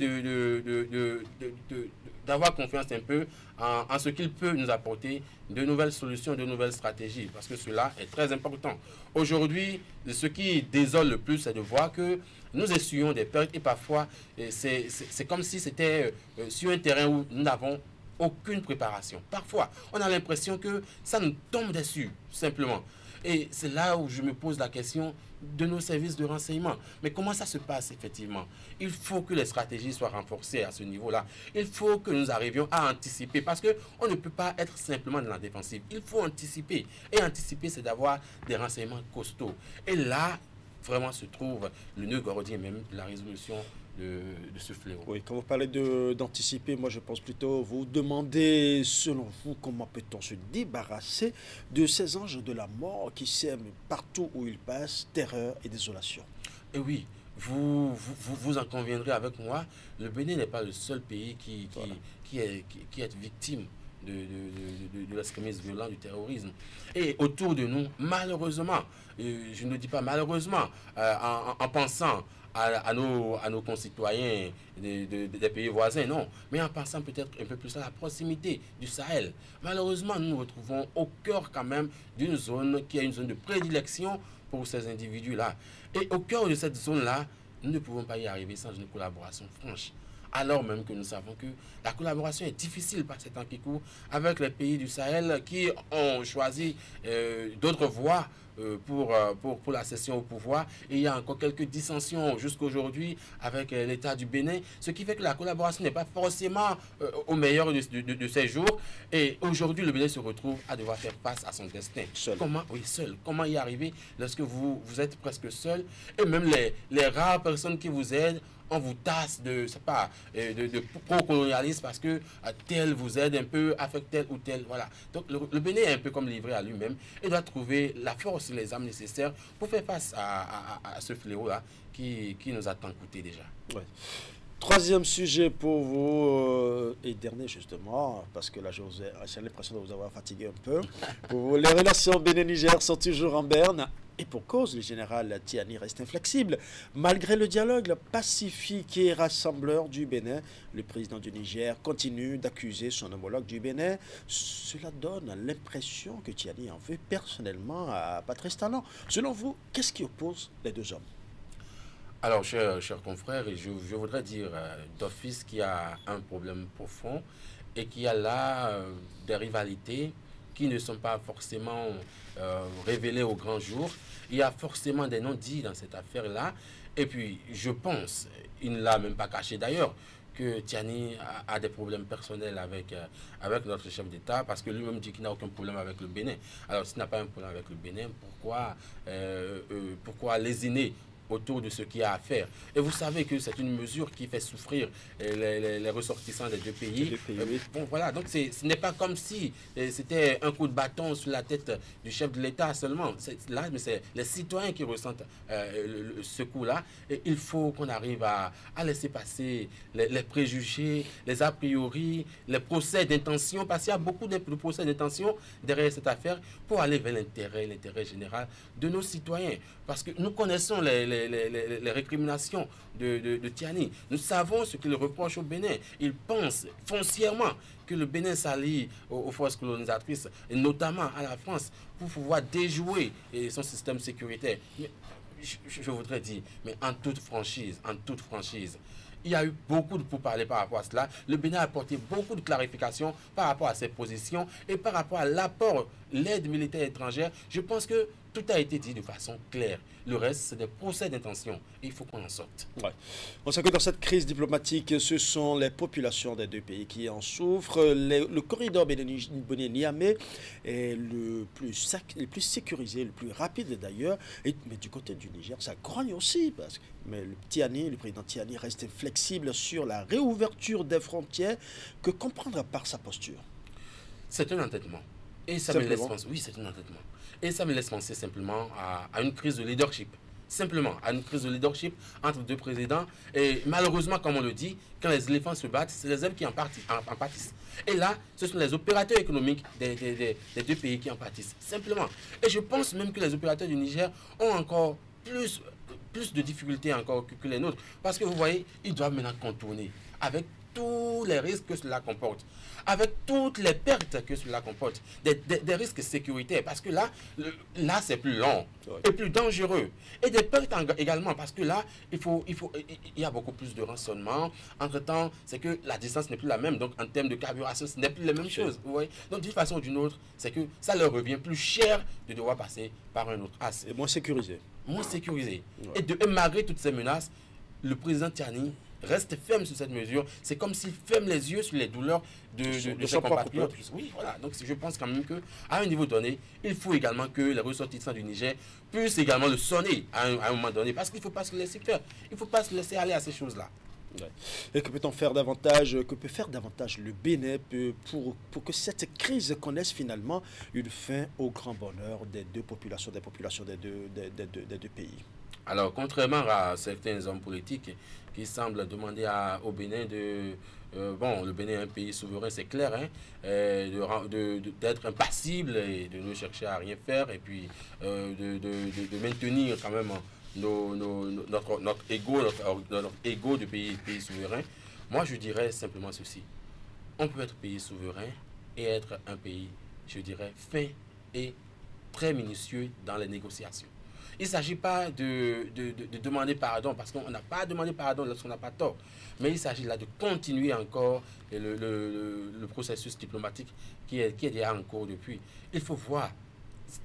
Speaker 8: d'avoir confiance un peu en ce qu'il peut nous apporter de nouvelles solutions, de nouvelles stratégies, parce que cela est très important. Aujourd'hui, ce qui désole le plus, c'est de voir que nous essuyons des pertes et parfois, c'est comme si c'était sur un terrain où nous n'avons aucune préparation. Parfois, on a l'impression que ça nous tombe dessus, simplement. Et c'est là où je me pose la question de nos services de renseignement. Mais comment ça se passe effectivement? Il faut que les stratégies soient renforcées à ce niveau-là. Il faut que nous arrivions à anticiper parce qu'on ne peut pas être simplement dans la défensive. Il faut anticiper. Et anticiper, c'est d'avoir des renseignements costauds. Et là, vraiment se trouve le nœud gordien même de la résolution de ce fléau.
Speaker 1: Oui, quand vous parlez d'anticiper, moi je pense plutôt vous demander, selon vous, comment peut-on se débarrasser de ces anges de la mort qui sèment partout où ils passent terreur et désolation.
Speaker 8: Et oui, vous en conviendrez avec moi, le Bénin n'est pas le seul pays qui est victime de l'extrémisme violent, du terrorisme. Et autour de nous, malheureusement, je ne dis pas malheureusement, en pensant à nos concitoyens des pays voisins, non, mais en pensant peut-être un peu plus à la proximité du Sahel. Malheureusement, nous nous retrouvons au cœur quand même d'une zone qui est une zone de prédilection pour ces individus-là. Et au cœur de cette zone-là, nous ne pouvons pas y arriver sans une collaboration franche. Alors même que nous savons que la collaboration est difficile par ces temps qui courent avec les pays du Sahel qui ont choisi d'autres voies pour la cession au pouvoir. Et il y a encore quelques dissensions jusqu'aujourd'hui avec l'État du Bénin, ce qui fait que la collaboration n'est pas forcément au meilleur de ses jours. Et aujourd'hui, le Bénin se retrouve à devoir faire face à son destin.
Speaker 1: Seul.
Speaker 8: Seul. Comment y arriver lorsque vous êtes presque seul? Et même les rares personnes qui vous aident, on vous tasse de pro-colonialisme parce que tel vous aide un peu avec tel ou tel. Voilà. Donc le Bénin est un peu comme livré à lui-même et doit trouver la force et les armes nécessaires pour faire face à ce fléau-là qui nous a tant coûté déjà.
Speaker 1: Ouais. Troisième sujet pour vous, et dernier justement, parce que là j'ai l'impression de vous avoir fatigué un peu. Pour vous, les relations Bénin-Niger sont toujours en berne. Et pour cause, le général Tiani reste inflexible. Malgré le dialogue pacifique et rassembleur du Bénin, le président du Niger continue d'accuser son homologue du Bénin. Cela donne l'impression que Tiani en veut personnellement à Patrice Talon. Selon vous, qu'est-ce qui oppose les deux hommes?
Speaker 8: Alors, chers confrères, je voudrais dire d'office qu'il y a un problème profond et qu'il y a là des rivalités qui ne sont pas forcément révélées au grand jour. Il y a forcément des non-dits dans cette affaire-là. Et puis, je pense, il ne l'a même pas caché d'ailleurs, que Tiani a des problèmes personnels avec notre chef d'État, parce que lui-même dit qu'il n'a aucun problème avec le Bénin. Alors, s'il n'a pas un problème avec le Bénin, pourquoi lésiner autour de ce qu'il y a à faire? Et vous savez que c'est une mesure qui fait souffrir les ressortissants des deux pays. Bon, voilà, donc ce n'est pas comme si c'était un coup de bâton sur la tête du chef de l'État seulement. Là, mais c'est les citoyens qui ressentent ce coup-là. Et il faut qu'on arrive à laisser passer les préjugés, les a priori, les procès d'intention, parce qu'il y a beaucoup de procès d'intention derrière cette affaire pour aller vers l'intérêt général de nos citoyens. Parce que nous connaissons les récriminations de Tiani. Nous savons ce qu'il reproche au Bénin. Il pense foncièrement que le Bénin s'allie aux forces colonisatrices, et notamment à la France, pour pouvoir déjouer son système sécuritaire. Mais, je voudrais dire, mais en toute franchise, il y a eu beaucoup de pourparlers par rapport à cela. Le Bénin a apporté beaucoup de clarifications par rapport à ses positions et par rapport à l'apport, l'aide militaire étrangère. Je pense que tout a été dit de façon claire. Le reste, c'est des procès d'intention. Et il faut qu'on en sorte.
Speaker 1: Ouais. On sait que dans cette crise diplomatique, ce sont les populations des deux pays qui en souffrent. Le corridor Bénin-Niamey est le plus sécurisé, le plus rapide d'ailleurs. Mais du côté du Niger, ça grogne aussi. Mais le président Tiani reste inflexible sur la réouverture des frontières. Que comprendre par sa posture?
Speaker 8: C'est un entêtement. Et ça me laisse penser, oui, c'est un entêtement. Et ça me laisse penser simplement à une crise de leadership. Simplement, à une crise de leadership entre deux présidents. Et malheureusement, comme on le dit, quand les éléphants se battent, c'est les ailes qui en pâtissent. Et là, ce sont les opérateurs économiques des deux pays qui en pâtissent. Simplement. Et je pense même que les opérateurs du Niger ont encore plus de difficultés encore que les nôtres. Parce que vous voyez, ils doivent maintenant contourner avec tous les risques que cela comporte, avec toutes les pertes que cela comporte, des risques sécuritaires, parce que là c'est plus long et plus dangereux. Et des pertes également, parce que là, il y a beaucoup plus de rançonnement. Entre-temps, c'est que la distance n'est plus la même, donc en termes de carburation, ce n'est plus les mêmes choses. Vous voyez, donc d'une façon ou d'une autre, c'est que ça leur revient plus cher de devoir passer par un autre axe.
Speaker 1: Et moins sécurisé.
Speaker 8: Moins sécurisé. Ouais. Et malgré toutes ces menaces, le président Tiani reste ferme sur cette mesure. C'est comme s'il ferme les yeux sur les douleurs de ses compatriotes. Oui, voilà. Donc je pense quand même qu'à un niveau donné, il faut également que les ressortissants du Niger puissent également le sonner à un moment donné. Parce qu'il ne faut pas se laisser faire. Il ne faut pas se laisser aller à ces choses-là.
Speaker 1: Ouais. Et que peut-on faire davantage, que peut faire davantage le Bénin pour que cette crise connaisse finalement une fin au grand bonheur des deux populations, des deux pays?
Speaker 8: Alors, contrairement à certains hommes politiques qui semblent demander au Bénin le Bénin est un pays souverain, c'est clair, hein, d'être impassible et de ne chercher à rien faire, et puis de maintenir quand même notre ego de pays souverain. Moi, je dirais simplement ceci. On peut être pays souverain et être un pays, je dirais, fin et très minutieux dans les négociations. Il ne s'agit pas de demander pardon, parce qu'on n'a pas demandé pardon lorsqu'on n'a pas tort. Mais il s'agit là de continuer encore le processus diplomatique qui est déjà en cours depuis. Il faut voir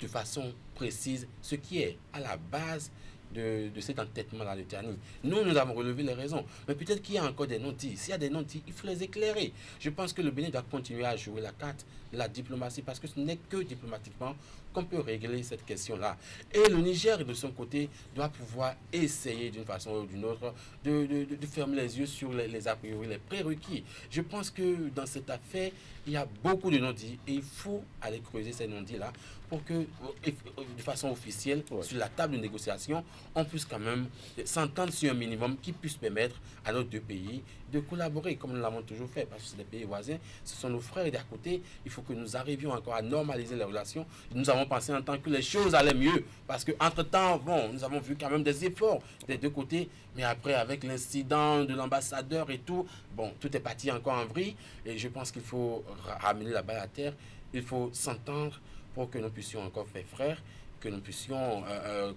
Speaker 8: de façon précise ce qui est à la base de cet entêtement-là de Tiani. Nous avons relevé les raisons. Mais peut-être qu'il y a encore des non-dits. S'il y a des non-dits, il faut les éclairer. Je pense que le Bénin doit continuer à jouer la carte de la diplomatie, parce que ce n'est que diplomatiquement qu'on peut régler cette question-là. Et le Niger, de son côté, doit pouvoir essayer d'une façon ou d'une autre de fermer les yeux sur les a priori, les prérequis. Je pense que dans cette affaire, il y a beaucoup de non-dits et il faut aller creuser ces non-dits-là pour que, de façon officielle, sur la table de négociation, on puisse quand même s'entendre sur un minimum qui puisse permettre à nos deux pays de collaborer comme nous l'avons toujours fait, parce que c'est des pays voisins, ce sont nos frères, et d'à côté, il faut que nous arrivions encore à normaliser les relations. Nous avons pensé en temps que les choses allaient mieux, parce qu'entre-temps, nous avons vu quand même des efforts des deux côtés, mais après, avec l'incident de l'ambassadeur et tout, tout est parti encore en vrille, et je pense qu'il faut ramener la balle à terre, il faut s'entendre pour que nous puissions encore faire frère, que nous puissions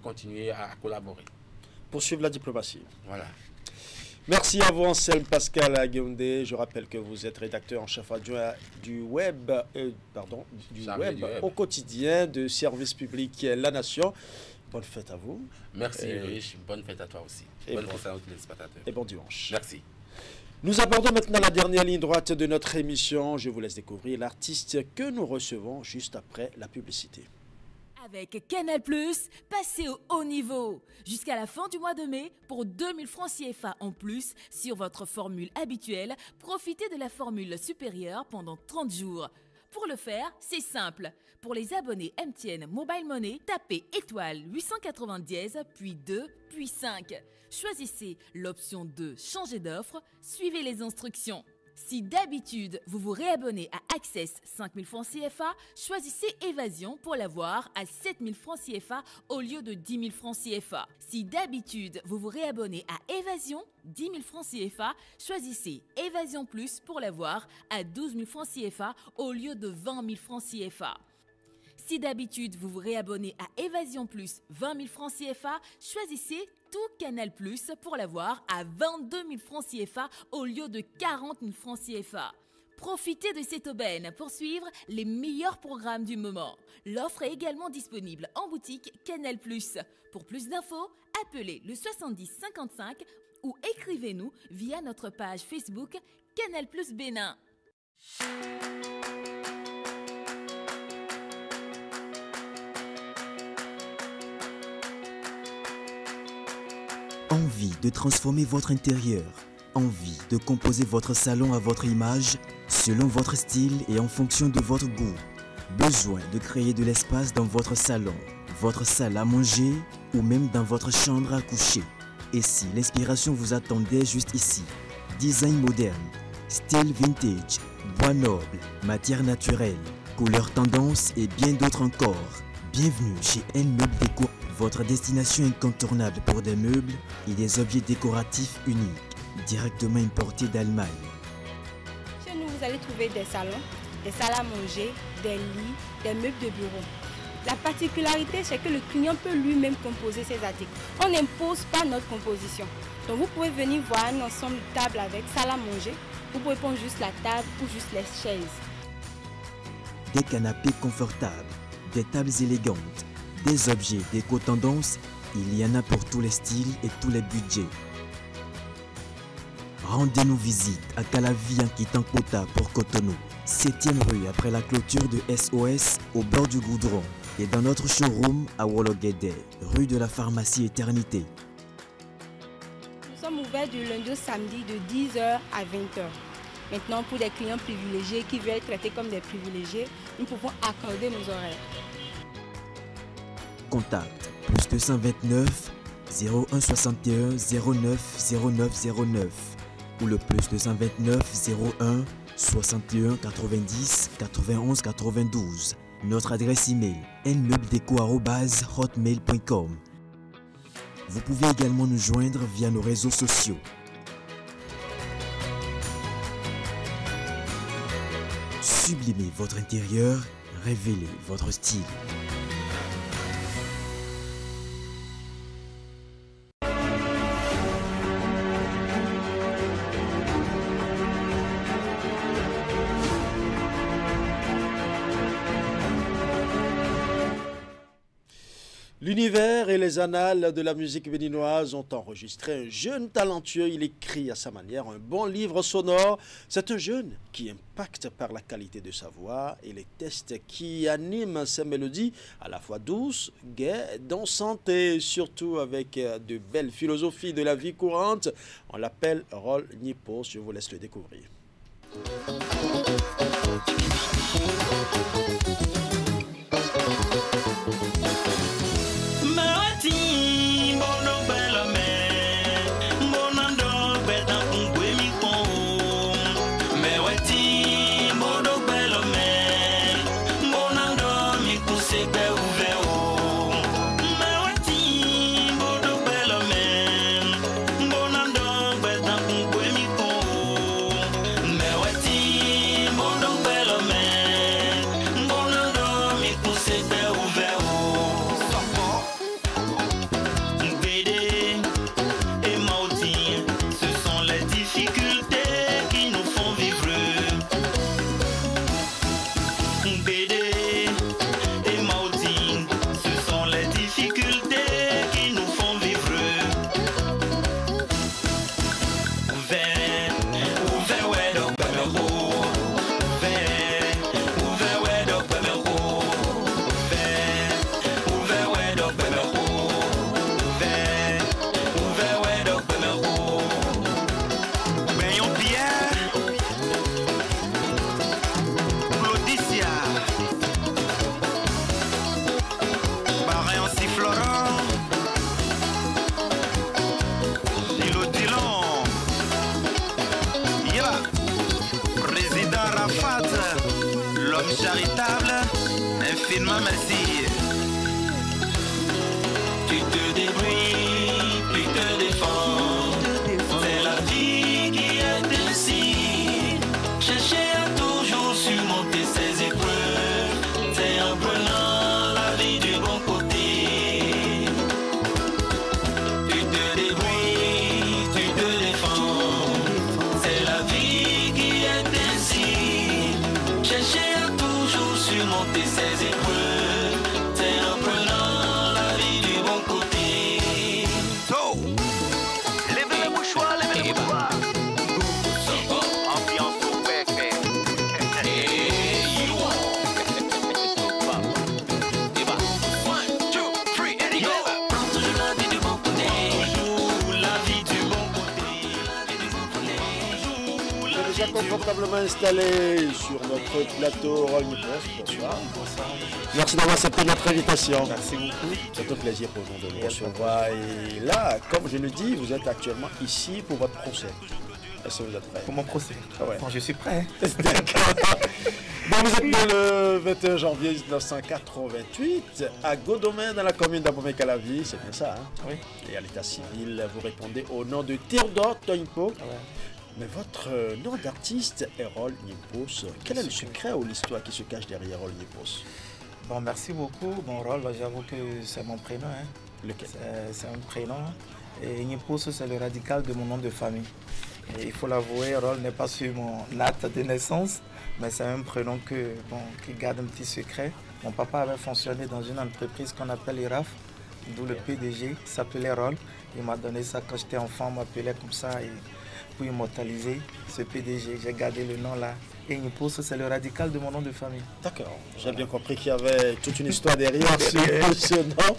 Speaker 8: continuer à collaborer.
Speaker 1: Poursuivre la diplomatie.
Speaker 8: Voilà.
Speaker 1: Merci à vous, Anselme Pascal Aguéondé. Je rappelle que vous êtes rédacteur en chef adjoint du web au quotidien de Service Public La Nation. Bonne fête à vous.
Speaker 8: Merci, Rich. Bonne fête à toi aussi. Bonne fête à tous les spectateurs.
Speaker 1: Et bon dimanche.
Speaker 8: Merci.
Speaker 1: Nous abordons maintenant la dernière ligne droite de notre émission. Je vous laisse découvrir l'artiste que nous recevons juste après la publicité.
Speaker 6: Avec Canal+, passez au haut niveau. Jusqu'à la fin du mois de mai, pour 2000 francs CFA en plus sur votre formule habituelle, profitez de la formule supérieure pendant 30 jours. Pour le faire, c'est simple. Pour les abonnés MTN Mobile Money, tapez étoile 890, puis 2, puis 5. Choisissez l'option 2, changer d'offre, suivez les instructions. Si d'habitude, vous vous réabonnez à Access 5000 francs CFA, choisissez Évasion pour l'avoir à 7000 francs CFA au lieu de 10 000 francs CFA. Si d'habitude, vous vous réabonnez à Évasion, 10 000 francs CFA, choisissez Évasion Plus pour l'avoir à 12 000 francs CFA au lieu de 20 000 francs CFA. Si d'habitude, vous vous réabonnez à Évasion Plus 20 000 francs CFA, choisissez tout Canal Plus pour l'avoir à 22 000 francs CFA au lieu de 40 000 francs CFA. Profitez de cette aubaine pour suivre les meilleurs programmes du moment. L'offre est également disponible en boutique Canal Plus. Pour plus d'infos, appelez le 70 55 ou écrivez-nous via notre page Facebook Canal Plus Bénin.
Speaker 9: Envie de transformer votre intérieur, envie de composer votre salon à votre image, selon votre style et en fonction de votre goût. Besoin de créer de l'espace dans votre salon, votre salle à manger ou même dans votre chambre à coucher. Et si l'inspiration vous attendait juste ici? Design moderne, style vintage, bois noble, matière naturelle, couleurs tendance et bien d'autres encore. Bienvenue chez N-Meubles Déco, votre destination incontournable pour des meubles et des objets décoratifs uniques, directement importés d'Allemagne.
Speaker 10: vous allez trouver des salons, des salles à manger, des lits, des meubles de bureau. La particularité, c'est que le client peut lui-même composer ses articles. On n'impose pas notre composition. Donc vous pouvez venir voir un ensemble de tables avec salle à manger. Vous pouvez prendre juste la table ou juste les chaises.
Speaker 9: Des canapés confortables, des tables élégantes, des objets d'éco-tendance, il y en a pour tous les styles et tous les budgets. Rendez-nous visite à Calavi en quittant Kota pour Cotonou, 7e rue après la clôture de SOS au bord du goudron et dans notre showroom à Wologede, rue de la pharmacie Éternité.
Speaker 10: Nous sommes ouverts du lundi au samedi de 10h à 20h. Maintenant, pour des clients privilégiés qui veulent être traités comme des privilégiés, nous pouvons accorder nos horaires.
Speaker 9: Contact +229 01 61 09 09 09 ou le +229 01 61 90 91 92. Notre adresse email nmeubledeco@hotmail.com. Vous pouvez également nous joindre via nos réseaux sociaux. Sublimez votre intérieur, révélez votre style.
Speaker 1: L'univers et les annales de la musique béninoise ont enregistré un jeune talentueux. Il écrit à sa manière un bon livre sonore. C'est un jeune qui impacte par la qualité de sa voix et les textes qui animent ses mélodies, à la fois douces, gaies, dansantes et surtout avec de belles philosophies de la vie courante. On l'appelle Rol Nipos. Je vous laisse le découvrir.
Speaker 11: Charitable, infiniment merci. Tu te débrouilles, tu te défends. C'est la vie qui est ainsi. Chercher à toujours surmonter ses épreuves. C'est en prenant la vie du bon côté. Tu te débrouilles, tu te défends. C'est la vie qui est ainsi. Chercher surmonter ses épreuves, c'est en prenant la vie du bon côté. So, levez le mouchoir, levez le mouchoir. Ambiance au pépé. One, two, three, and go. Prends toujours la vie du bon côté. Toujours la vie du bon côté.
Speaker 1: Déjà confortablement installé sur notre plateau Rol Nipos. Bonsoir. Merci d'avoir accepté notre invitation.
Speaker 4: Merci beaucoup.
Speaker 1: C'est un plaisir pour nous de vous recevoir. Et là, comme je le dis, vous êtes actuellement ici pour votre procès. Est-ce que vous êtes prêt?
Speaker 4: Pour mon procès?
Speaker 1: Ouais.
Speaker 4: Bon, je suis prêt.
Speaker 1: D'accord. Bon, vous êtes né le 21 janvier 1988 à Godomain dans la commune d'Abomey-Calavi. C'est bien ça, hein?
Speaker 4: Oui.
Speaker 1: Et à l'état civil, vous répondez au nom de Théodore Tognpo.
Speaker 4: Ouais.
Speaker 1: Mais votre nom d'artiste, Errol Nyipos, quel est le secret ou l'histoire qui se cache derrière Errol Nyipos?
Speaker 7: Bon, merci beaucoup. Bon, Errol, j'avoue que c'est mon prénom. Hein.
Speaker 1: Lequel?
Speaker 7: C'est un prénom. Et Nyipos, c'est le radical de mon nom de famille. Et il faut l'avouer, Errol n'est pas sur mon acte de naissance, mais c'est un prénom qui garde un petit secret. Mon papa avait fonctionné dans une entreprise qu'on appelle IRAF, d'où le PDG s'appelait Errol. Il m'a donné ça quand j'étais enfant, on m'appelait comme ça. Et pour immortaliser ce PDG, j'ai gardé le nom là. Et Nyipos, c'est le radical de mon nom de famille.
Speaker 1: D'accord, j'ai bien compris qu'il y avait toute une histoire derrière ce nom.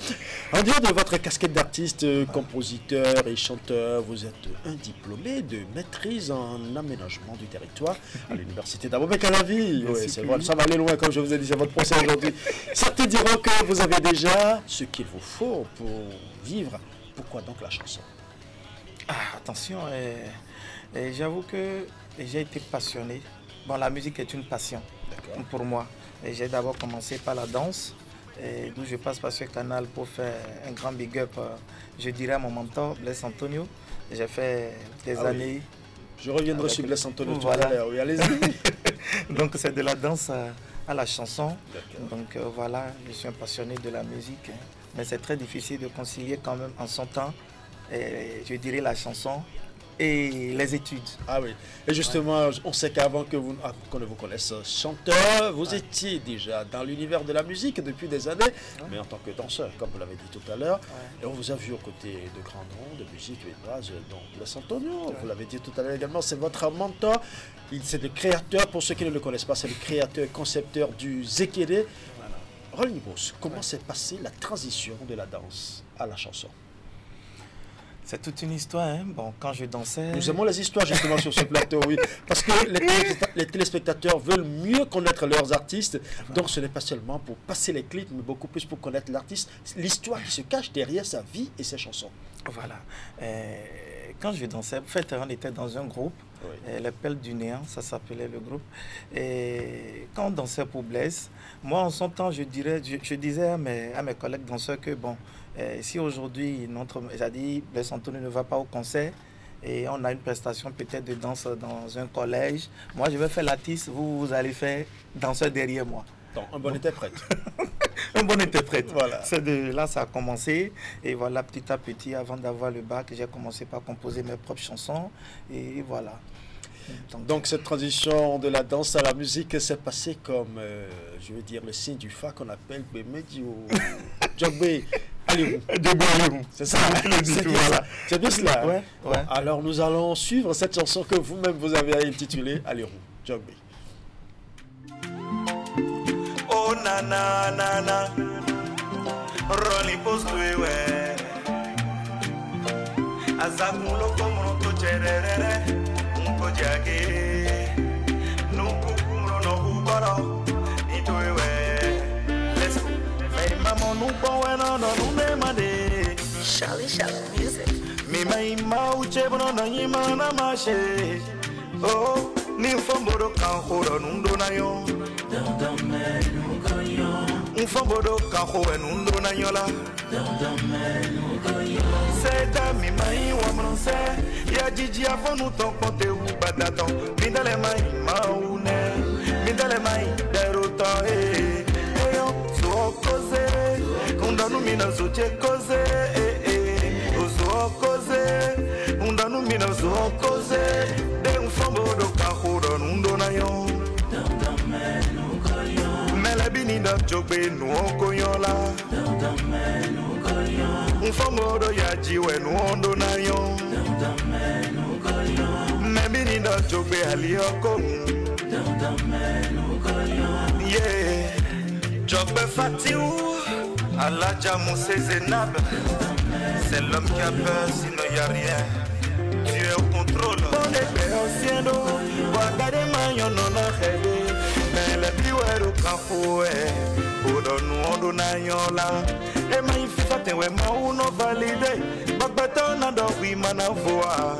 Speaker 1: En dehors de votre casquette d'artiste, compositeur et chanteur, vous êtes un diplômé de maîtrise en aménagement du territoire à l'université d'Abomey-Calavi. Oui, c'est vrai, ça va aller loin, comme je vous ai dit, c'est votre procès aujourd'hui. Certains diront que vous avez déjà ce qu'il vous faut pour vivre. Pourquoi donc la chanson?
Speaker 7: Attention, j'avoue que j'ai été passionné. Bon, la musique est une passion pour moi. J'ai d'abord commencé par la danse, d'où je passe par ce canal pour faire un grand big up, je dirais à mon mentor, Blaise Antonio. J'ai fait des années.
Speaker 1: Je reviendrai sur Blaise Antonio tout à l'heure, oui, allez-y.
Speaker 7: Donc c'est de la danse à la chanson. Donc voilà, je suis un passionné de la musique. Mais c'est très difficile de concilier quand même en son temps, je dirais, la chanson et les études.
Speaker 1: Ah oui, et justement, on sait qu'avant qu'on ne vous connaisse chanteur, vous étiez déjà dans l'univers de la musique depuis des années, mais en tant que danseur, comme vous l'avez dit tout à l'heure, et on vous a vu aux côtés de grands noms de musique suédoise, dont Blaise Antonio, vous l'avez dit tout à l'heure également, c'est votre mentor, c'est le créateur, pour ceux qui ne le connaissent pas, c'est le créateur, concepteur du Zekere. Errol Nyipos, comment s'est passée la transition de la danse à la chanson?
Speaker 7: C'est toute une histoire, hein. Bon, quand je dansais...
Speaker 1: Nous aimons les histoires justement sur ce plateau, oui. Parce que les téléspectateurs veulent mieux connaître leurs artistes. Donc ce n'est pas seulement pour passer les clips, mais beaucoup plus pour connaître l'artiste, l'histoire qui se cache derrière sa vie et ses chansons.
Speaker 7: Voilà. Quand je dansais, en fait, on était dans un groupe, les Pelles du Néant, ça s'appelait le groupe. Et quand on dansait pour Blaise, moi en son temps, je disais à mes collègues danseurs que bon, si aujourd'hui, Blaise Antonio ne va pas au concert et on a une prestation peut-être de danse dans un collège, moi je vais faire l'artiste, vous allez faire danseur derrière moi.
Speaker 1: Donc, un bon interprète.
Speaker 7: Un bon interprète.
Speaker 1: Voilà.
Speaker 7: C'est de là ça a commencé. Et voilà, petit à petit, avant d'avoir le bac, j'ai commencé par composer mes propres chansons. Et voilà.
Speaker 1: Donc cette transition de la danse à la musique s'est passée comme, je veux dire, le signe du fa qu'on appelle Bemedio Djogbe. Allez, c'est ça, c'est bien cela.
Speaker 7: Ouais.
Speaker 1: Alors nous allons suivre cette chanson que vous-même vous avez intitulée Allez, Djogbe.
Speaker 11: Oh nana nana, Rolly postwe azamulo como to cherere, unko jage, nukukulo no ubaro, itowe. Let's go. Hey mama nuko no nume made. Shally music. Mi mai mau chebro na yima na mashe. Oh, ni fomboro kan horo nundo na yo. Mfambodo kaho enundo na yola. Seda mi mai wa mronse ya jiji afonu ton konte u badaton. Mindale mai maune, mindale mai deruto eyo so koze, undanu mina so che koze so koze, undanu mina so koze. De mfambodo kaho enundo na yo. Binida Djogbe nuoko yola. Mfamoro ya jiwe nuondo na yo. Binida Djogbe alioko. Yeah. Djogbe Fatiu. Aladja Moussé Zenab. C'est l'homme qui a peur, sinon y a rien. Tu es au contrôle. On est péociendo. Guardade mayon non a rêvé. Mais les piouères au cafoué, pour nous on a yola. Et ma fifa te we ma uno valide. Bagbaton na do we manavoa.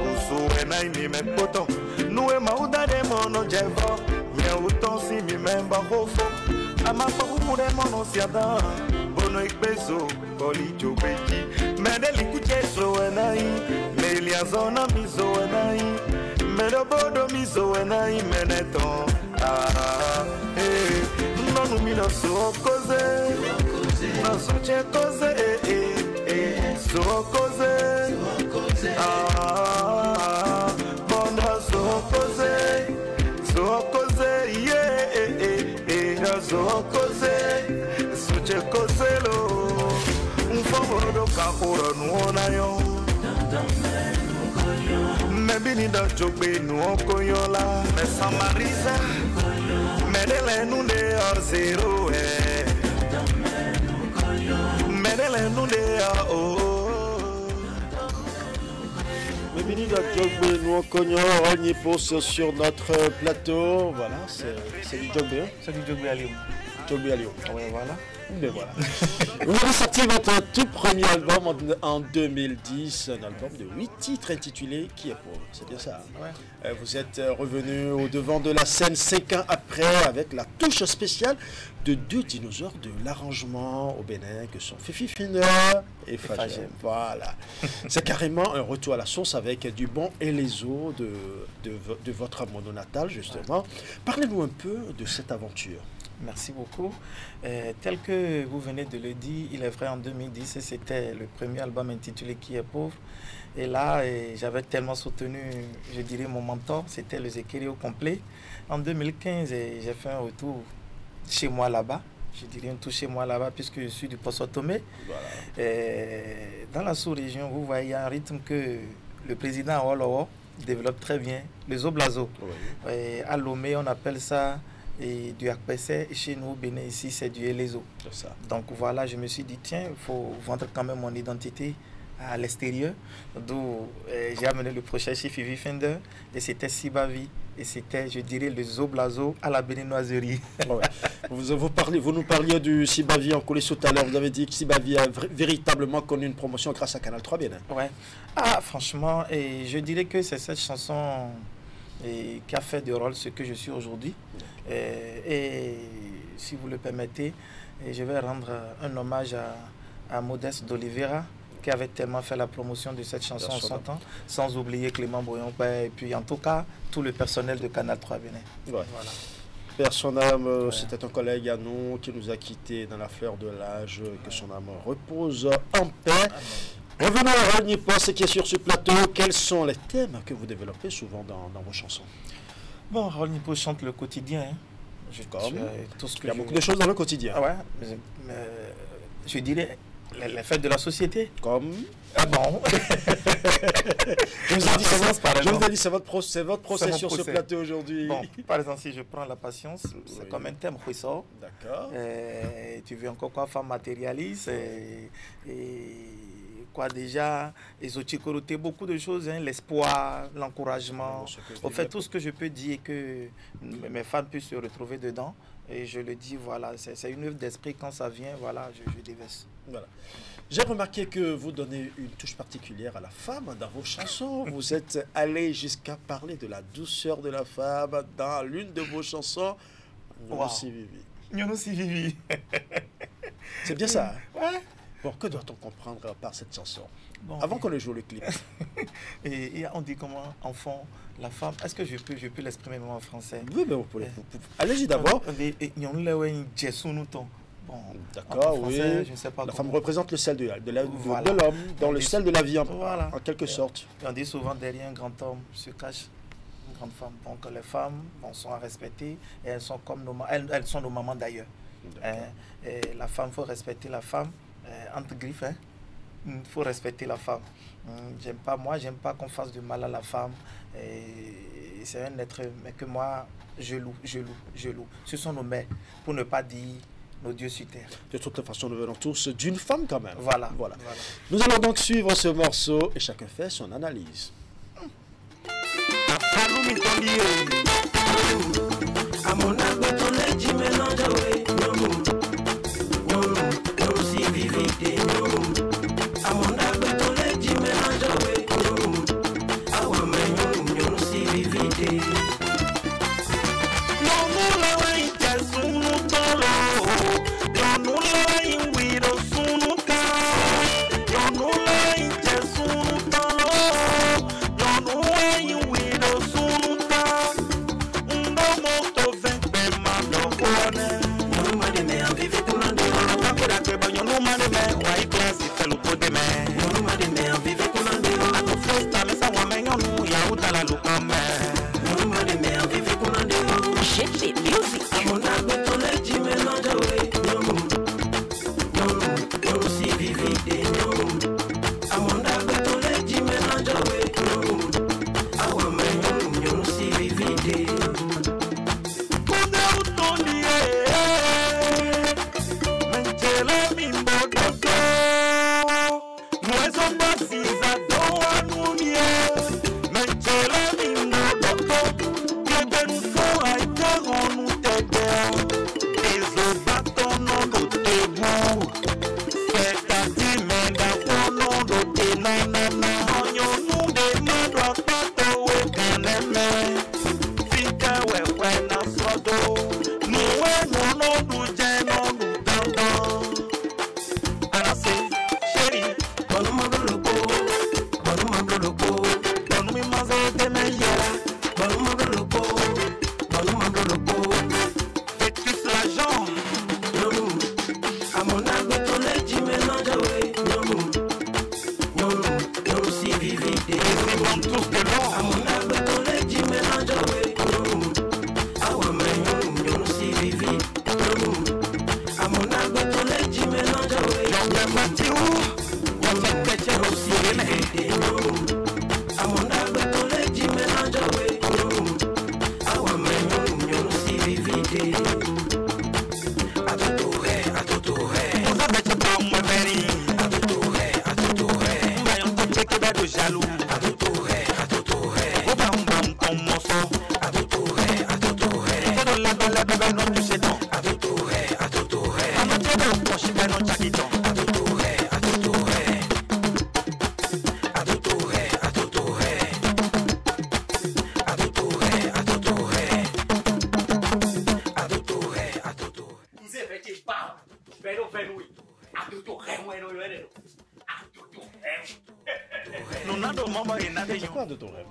Speaker 11: Oso e na mi me poto. Nous e ma uda de mono jevo. Mia uton si mi memba hofo. Ama fa umure mono siada. Bono ikbezo, boli jobeji. Medeli kucheso e nai. Melia zona mizo e nai.
Speaker 12: Medobodo miso ena imeneton. Non mi no so cose. No so che cose. So cose. Bonda so cose. So cose. Yeah. So cose. So che cose lo. Un favore do capora nuona yo. Maybe ni da jogbe nu okoyola. Me samariza. Medele nu de or zero Medele nu de oh.
Speaker 1: Bienvenue dans Djogbe, nous connaissons on y pose sur notre plateau. Voilà, c'est du Djogbe. Hein?
Speaker 7: C'est du Djogbe à Lyon.
Speaker 1: Djogbe à Lyon.
Speaker 7: Ouais, voilà.
Speaker 1: Mais voilà. Vous avez sorti votre tout premier album en 2010, un album de 8 titres intitulé Qui est pauvre. C'est bien ça. Hein? Ouais. Vous êtes revenu au devant de la scène 5 ans après avec la touche spéciale de 2 dinosaures de l'arrangement au Bénin que sont Fifi Finder et Fagem. Voilà. C'est carrément un retour à la source avec du bon et les eaux de votre mono natal justement. Parlez-nous un peu de cette aventure.
Speaker 7: Merci beaucoup. Tel que vous venez de le dire, il est vrai, en 2010, c'était le premier album intitulé Qui est pauvre. Et là, j'avais tellement soutenu, je dirais, mon mentor, c'était le Zekeri au complet. En 2015, j'ai fait un retour chez moi là-bas. Je dirais un tour chez moi là-bas, puisque je suis du Poso-Tomé. Voilà. Dans la sous-région, vous voyez, il y a un rythme que le président Olowo développe très bien, les Oblazo. Oui. À Lomé, on appelle ça du Akpese, et chez nous au Bénin ici c'est du Elezo. Donc voilà, je me suis dit tiens, il faut vendre quand même mon identité à l'extérieur, d'où j'ai amené le projet chez Fifi Fender et c'était Sibavi et c'était, je dirais, le Zoblazo à la béninoiserie. Ouais.
Speaker 1: Vous nous parliez du Sibavi en coulisses tout à l'heure, vous avez dit que Sibavi a véritablement connu une promotion grâce à Canal 3 Bénin.
Speaker 7: Ouais. Ah franchement, et je dirais que c'est cette chanson qui a fait de rôle ce que je suis aujourd'hui. Et si vous le permettez, je vais rendre un hommage à Modeste d'Oliveira qui avait tellement fait la promotion de cette chanson en son temps, sans oublier Clément Boyon et puis en tout cas tout le personnel de Canal 3 Bénin. Ouais. Voilà.
Speaker 1: Père son âme, c'était un collègue à nous qui nous a quittés dans la fleur de l'âge, que son âme repose en paix. Revenons à Harold Nippon, ce qui est sur ce plateau. Quels sont les thèmes que vous développez souvent dans vos chansons?
Speaker 7: Bon, Harold Nippon chante le quotidien. Hein.
Speaker 1: Il y a beaucoup de choses dans le quotidien.
Speaker 7: Ouais, mais je dirais les fêtes de la société.
Speaker 1: Comme
Speaker 7: ah bon.
Speaker 1: Je vous ai dit, c'est votre procès sur ce plateau aujourd'hui.
Speaker 7: Bon, par exemple, si je prends la patience, c'est comme un thème Huisso.
Speaker 1: D'accord.
Speaker 7: Tu veux encore quoi, femme matérialiste et quoi déjà, les autres beaucoup de choses, hein, l'espoir, l'encouragement. En fait, tout ce que je peux dire que mes fans puissent se retrouver dedans. Et je le dis, voilà, c'est une œuvre d'esprit. Quand ça vient, voilà, je déverse. Voilà.
Speaker 1: J'ai remarqué que vous donnez une touche particulière à la femme dans vos chansons. Vous êtes allé jusqu'à parler de la douceur de la femme dans l'une de vos chansons.
Speaker 7: Nyono Sivivi.
Speaker 1: C'est bien ça.
Speaker 7: Ouais.
Speaker 1: Bon, que doit-on comprendre par cette chanson avant qu'on ne joue le clip?
Speaker 7: Et on dit comment, enfant, la femme, est-ce que je peux l'exprimer en français?
Speaker 1: Oui, mais vous pouvez. Allez-y d'abord.
Speaker 7: Bon,
Speaker 1: d'accord, oui.
Speaker 7: Je ne sais pas
Speaker 1: la femme représente le sel de l'homme, dans le sel de la vie, en quelque sorte.
Speaker 7: On dit souvent derrière un grand homme se cache une grande femme. Donc les femmes sont à respecter et elles sont comme elles sont nos mamans d'ailleurs. La femme, il faut respecter la femme. Entre griffes, hein. Il faut respecter la femme. J'aime pas qu'on fasse du mal à la femme. C'est un être, mais que moi, je loue. Ce sont nos mères, pour ne pas dire nos dieux sur terre.
Speaker 1: De toute façon, nous venons tous d'une femme quand même.
Speaker 7: Voilà.
Speaker 1: Nous allons donc suivre ce morceau et chacun fait son analyse.
Speaker 12: Don't know why you with us.
Speaker 7: C'est quoi de ton rêve?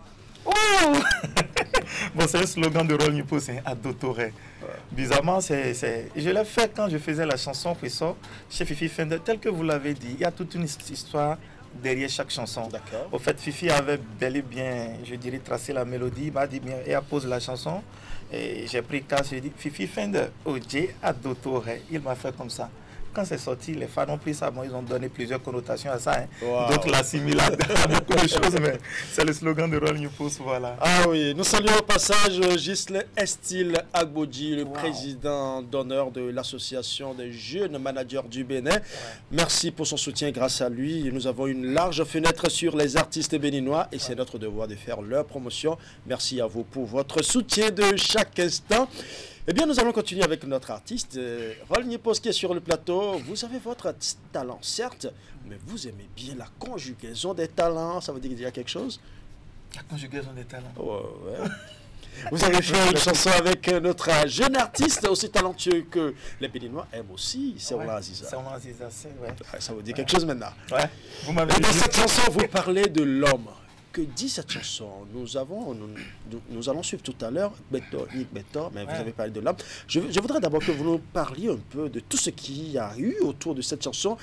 Speaker 7: Oh bon, c'est un slogan de Rôle Nipo, c'est Adotore. Bizarrement, je l'ai fait quand je faisais la chanson Frisson chez Fifi Fender, tel que vous l'avez dit. Il y a toute une histoire derrière chaque chanson. D'accord. Au fait, Fifi avait bel et bien, je dirais, tracé la mélodie, m'a dit bien, et elle pose la chanson. Et j'ai pris cas, j'ai dit Fifi Fender, Oje Adotore. Il m'a fait comme ça. Quand c'est sorti, les fans ont pris ça, bon, ils ont donné plusieurs connotations à ça. Hein. Wow. D'autres l'assimilent à beaucoup de choses, mais c'est le slogan de Rôle Nipo, voilà.
Speaker 1: Ah oui, nous saluons au passage Ghislain Estil Agbodji, le président d'honneur de l'association des jeunes managers du Bénin. Ouais. Merci pour son soutien. Grâce à lui, nous avons une large fenêtre sur les artistes béninois et c'est notre devoir de faire leur promotion. Merci à vous pour votre soutien de chaque instant. Eh bien, nous allons continuer avec notre artiste, Rôle Nipo, qui est sur le plateau. Vous avez votre talent, certes, mais vous aimez bien la conjugaison des talents. Ça veut dire qu'il y a quelque chose?
Speaker 7: La conjugaison des talents.
Speaker 1: Oh, ouais. Vous avez fait une chanson avec notre jeune artiste, aussi talentueux que les Béninois aiment aussi, c'est Ola Aziza.
Speaker 7: C'est Ola Aziza, c'est vrai.
Speaker 1: Ça veut dire quelque chose maintenant.
Speaker 7: Ouais. Vous m'avez dit.
Speaker 1: Dans cette chanson, vous parlez de l'homme. Que dit cette chanson? Nous allons suivre tout à l'heure Beto, mais vous avez parlé de l'homme. Je voudrais d'abord que vous nous parliez un peu de tout ce qu'il y a eu autour de cette chanson,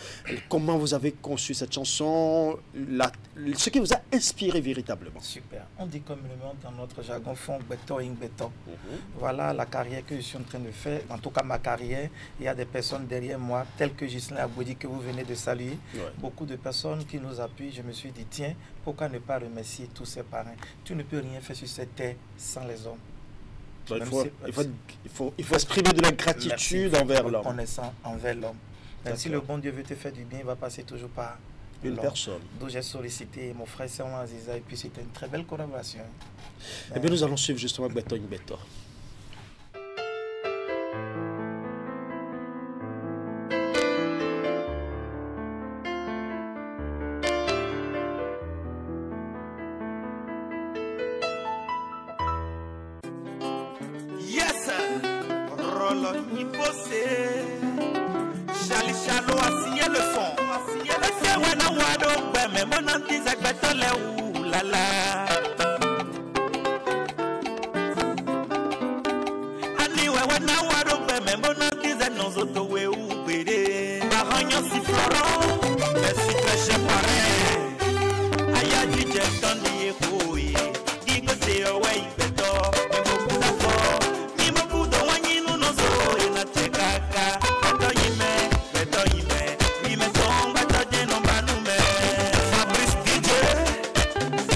Speaker 1: comment vous avez conçu cette chanson, ce qui vous a inspiré véritablement.
Speaker 7: Super. On dit communément dans notre jargon fond Beto. Voilà la carrière que je suis en train de faire. En tout cas, ma carrière, il y a des personnes derrière moi, telles que Ghislain Agbodji que vous venez de saluer. Ouais. Beaucoup de personnes qui nous appuient. Je me suis dit, tiens, pourquoi ne pas remercier tous ses parrains? Tu ne peux rien faire sur cette terre sans les hommes.
Speaker 1: Il faut exprimer de la gratitude envers l'homme.
Speaker 7: Reconnaissant envers l'homme. Même si le bon Dieu veut te faire du bien, il va passer toujours par
Speaker 1: une personne.
Speaker 7: Donc j'ai sollicité mon frère Serwan Aziza et puis c'était une très belle collaboration.
Speaker 1: Eh bien, nous allons suivre justement Beto.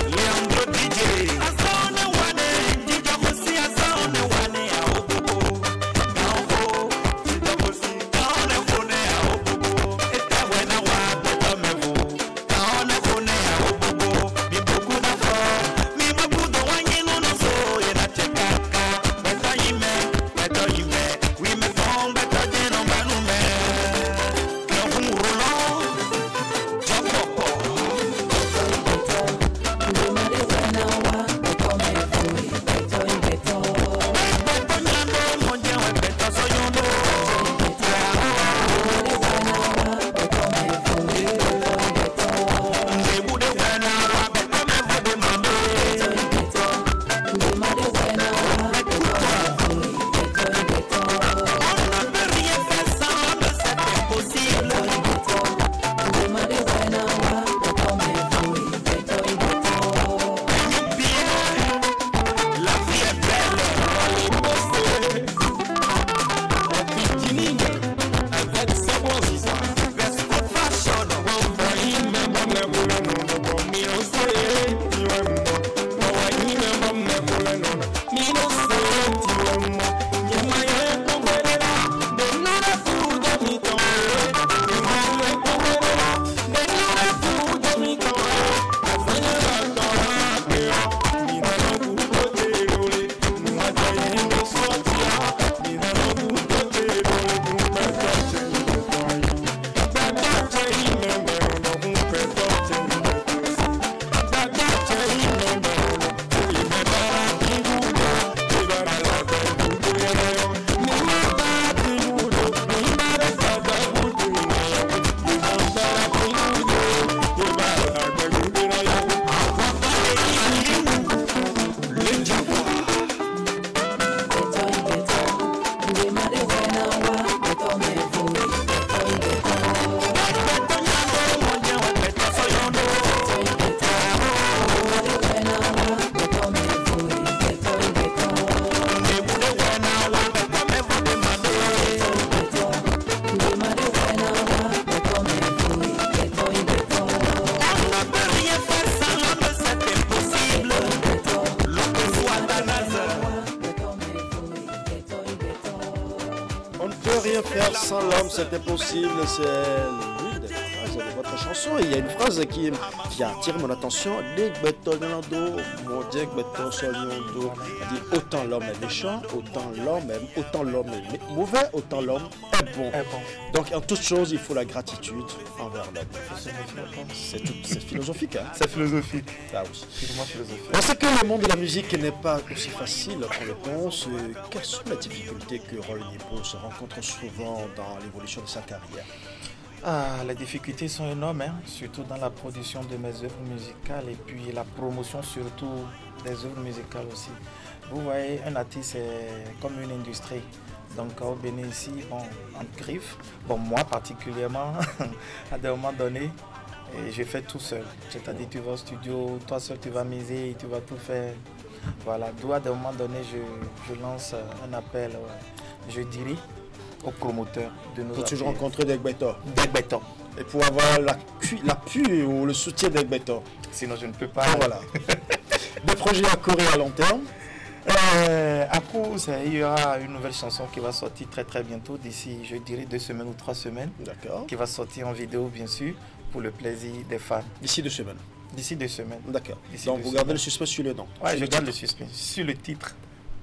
Speaker 12: Leandro
Speaker 1: Sans l'homme, c'était possible. C'est l'une des phrases de votre chanson. Et il y a une phrase qui attire mon attention. Elle dit autant l'homme est méchant, autant l'homme est mauvais, autant l'homme est bon. Donc en toute chose, il faut la gratitude envers l'homme. C'est philosophique. Hein?
Speaker 7: C'est philosophique.
Speaker 1: Ah oui. On sait que le monde de la musique n'est pas aussi facile qu'on le pense. Quelles sont les difficultés que Roll Nipo se rencontre souvent dans l'évolution de sa carrière?
Speaker 7: Les difficultés sont énormes, hein, surtout dans la production de mes œuvres musicales et puis la promotion surtout des œuvres musicales aussi. Vous voyez, un artiste c'est comme une industrie. Donc au Bénin ici, on griffe. Bon, moi particulièrement, à des moments donnés, je fais tout seul. C'est-à-dire tu vas au studio, toi seul tu vas miser, tu vas tout faire. Voilà, d'où à des moments donnés, je lance un appel, je dirais, aux promoteurs de nos
Speaker 1: Pour toujours rencontrer des Gbettor.
Speaker 7: Des Gbettor.
Speaker 1: Et pour avoir l'appui ou le soutien des Gbettor.
Speaker 7: Sinon je ne peux pas.
Speaker 1: Voilà. Des projets à court et à long terme.
Speaker 7: À court, il y aura une nouvelle chanson qui va sortir très très bientôt, d'ici je dirais 2 semaines ou 3 semaines.
Speaker 1: D'accord.
Speaker 7: Qui va sortir en vidéo bien sûr, pour le plaisir des fans.
Speaker 1: D'ici 2 semaines.
Speaker 7: D'ici 2 semaines.
Speaker 1: D'accord. Donc vous gardez le suspense sur le nom.
Speaker 7: Oui, je garde le suspense sur le titre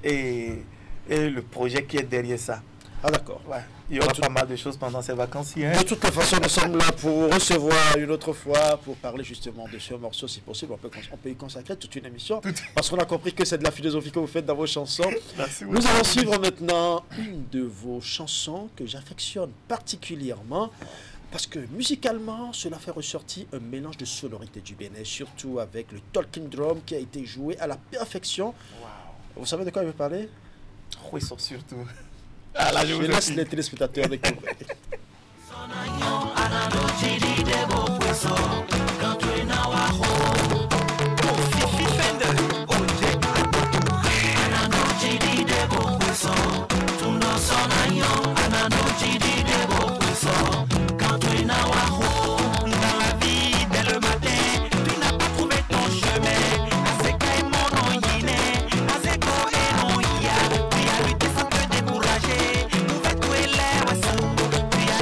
Speaker 7: et le projet qui est derrière ça.
Speaker 1: Ah d'accord.
Speaker 7: Ouais. Il y aura pas mal de choses pendant ces vacances. Hein.
Speaker 1: De toute façon, nous sommes là pour recevoir une autre fois, pour parler justement de ce morceau si possible. On peut y consacrer toute une émission, parce qu'on a compris que c'est de la philosophie que vous faites dans vos chansons.
Speaker 7: Merci
Speaker 1: nous allons suivre maintenant une de vos chansons que j'affectionne particulièrement, parce que musicalement, cela fait ressortir un mélange de sonorités du Bénin, surtout avec le talking drum qui a été joué à la perfection.
Speaker 7: Wow.
Speaker 1: Vous savez de quoi je vais parler?
Speaker 7: Oui, surtout.
Speaker 1: Je laisse les téléspectateurs découvrir.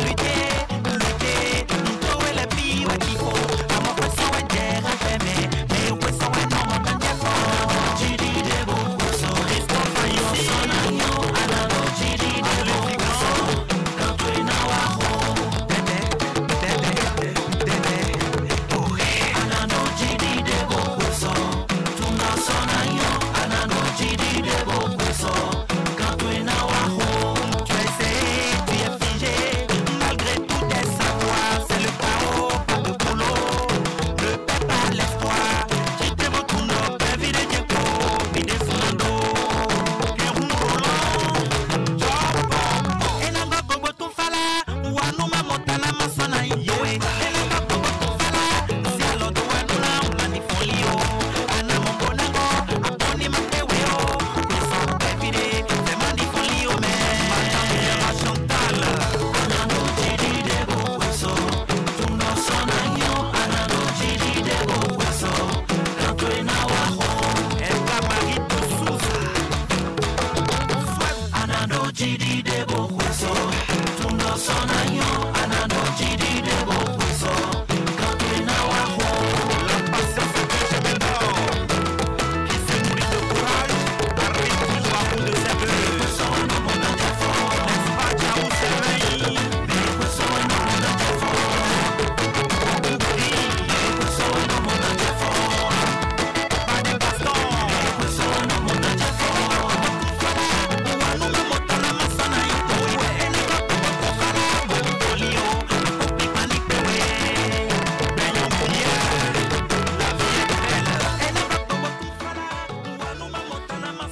Speaker 11: Lutter, lutter, nous et la vie,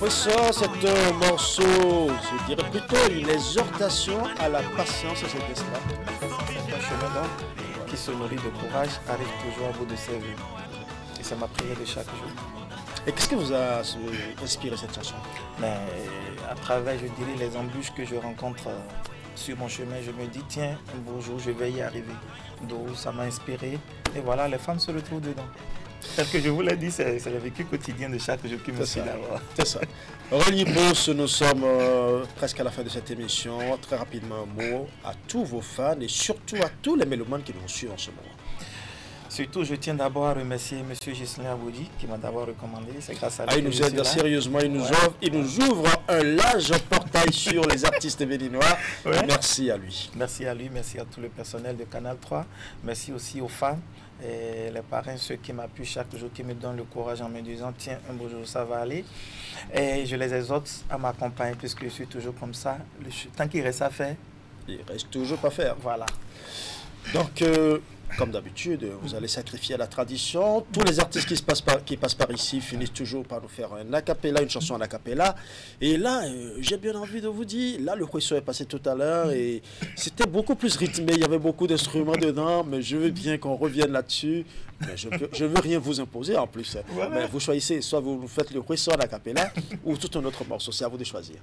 Speaker 1: Professeur, c'est un morceau, je dirais plutôt une exhortation à la patience, c'est cela.
Speaker 7: Un chemin donc, qui se nourrit de courage arrive toujours à bout de ses vœux. Et c'est ma prière de chaque jour.
Speaker 1: Et qu'est-ce qui vous a inspiré cette chanson?
Speaker 7: À travers, je dirais, les embûches que je rencontre sur mon chemin, je me dis, tiens, un beau jour, je vais y arriver. Donc ça m'a inspiré. Et voilà, les femmes se retrouvent dedans. Tel que je vous l'ai dit, c'est le vécu quotidien de chaque jour qui me suit d'abord.
Speaker 1: C'est ça. Rolly Boss, nous sommes presque à la fin de cette émission. Très rapidement, un mot à tous vos fans et surtout à tous les mélomanes qui nous suivent en ce moment.
Speaker 7: Surtout, je tiens d'abord à remercier M. Ghislain Aboudi qui m'a d'abord recommandé. C'est grâce à lui.
Speaker 1: Il nous aide sérieusement, il nous ouvre un large portail sur les artistes béninois. Ouais. Merci à lui.
Speaker 7: Merci à lui, merci à tout le personnel de Canal 3. Merci aussi aux fans et les parrains, ceux qui m'appuient chaque jour, qui me donnent le courage en me disant tiens, un beau jour ça va aller. Et je les exhorte à m'accompagner puisque je suis toujours comme ça. Tant qu'il reste à faire,
Speaker 1: il reste toujours à faire.
Speaker 7: Voilà.
Speaker 1: Donc, comme d'habitude, vous allez sacrifier la tradition. Tous les artistes qui passent par ici finissent toujours par nous faire un acapella, une chanson en acapella. Et là, j'ai bien envie de vous dire, là, le ruisseau est passé tout à l'heure et c'était beaucoup plus rythmé. Il y avait beaucoup d'instruments dedans, mais je veux bien qu'on revienne là-dessus. Mais je ne veux rien vous imposer en plus. Voilà. Mais vous choisissez, soit vous faites le ruisseau en acapella ou tout un autre morceau. C'est à vous de choisir.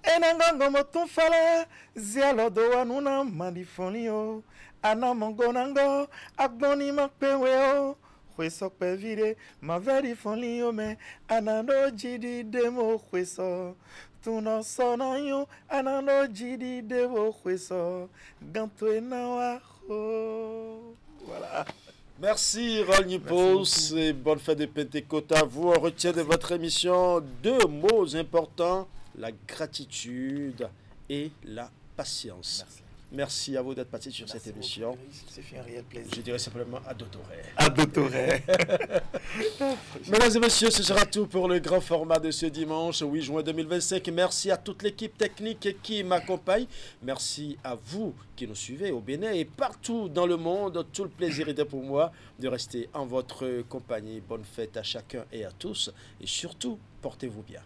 Speaker 7: Enangongo motumfala zialodo anuna manifonio anamongonango agboni makpeweo kweso pevire maveri fonio me anano jidi demo kweso tuno sonayo anano jidi demo kweso ganto enawa voilà.
Speaker 1: Merci Rolly Boss et bonne fête de Pentecôte à vous. On retient de votre émission deux mots importants: la gratitude et la patience. Merci à vous d'être passé sur cette émission.
Speaker 7: C'est un réel plaisir.
Speaker 1: Je dirais simplement à Dotoré.
Speaker 7: À Dotoré.
Speaker 1: Mesdames et messieurs, ce sera tout pour le grand format de ce dimanche 8 juin 2025. Merci à toute l'équipe technique qui m'accompagne. Merci à vous qui nous suivez au Bénin et partout dans le monde. Tout le plaisir était pour moi de rester en votre compagnie. Bonne fête à chacun et à tous. Et surtout, portez-vous bien.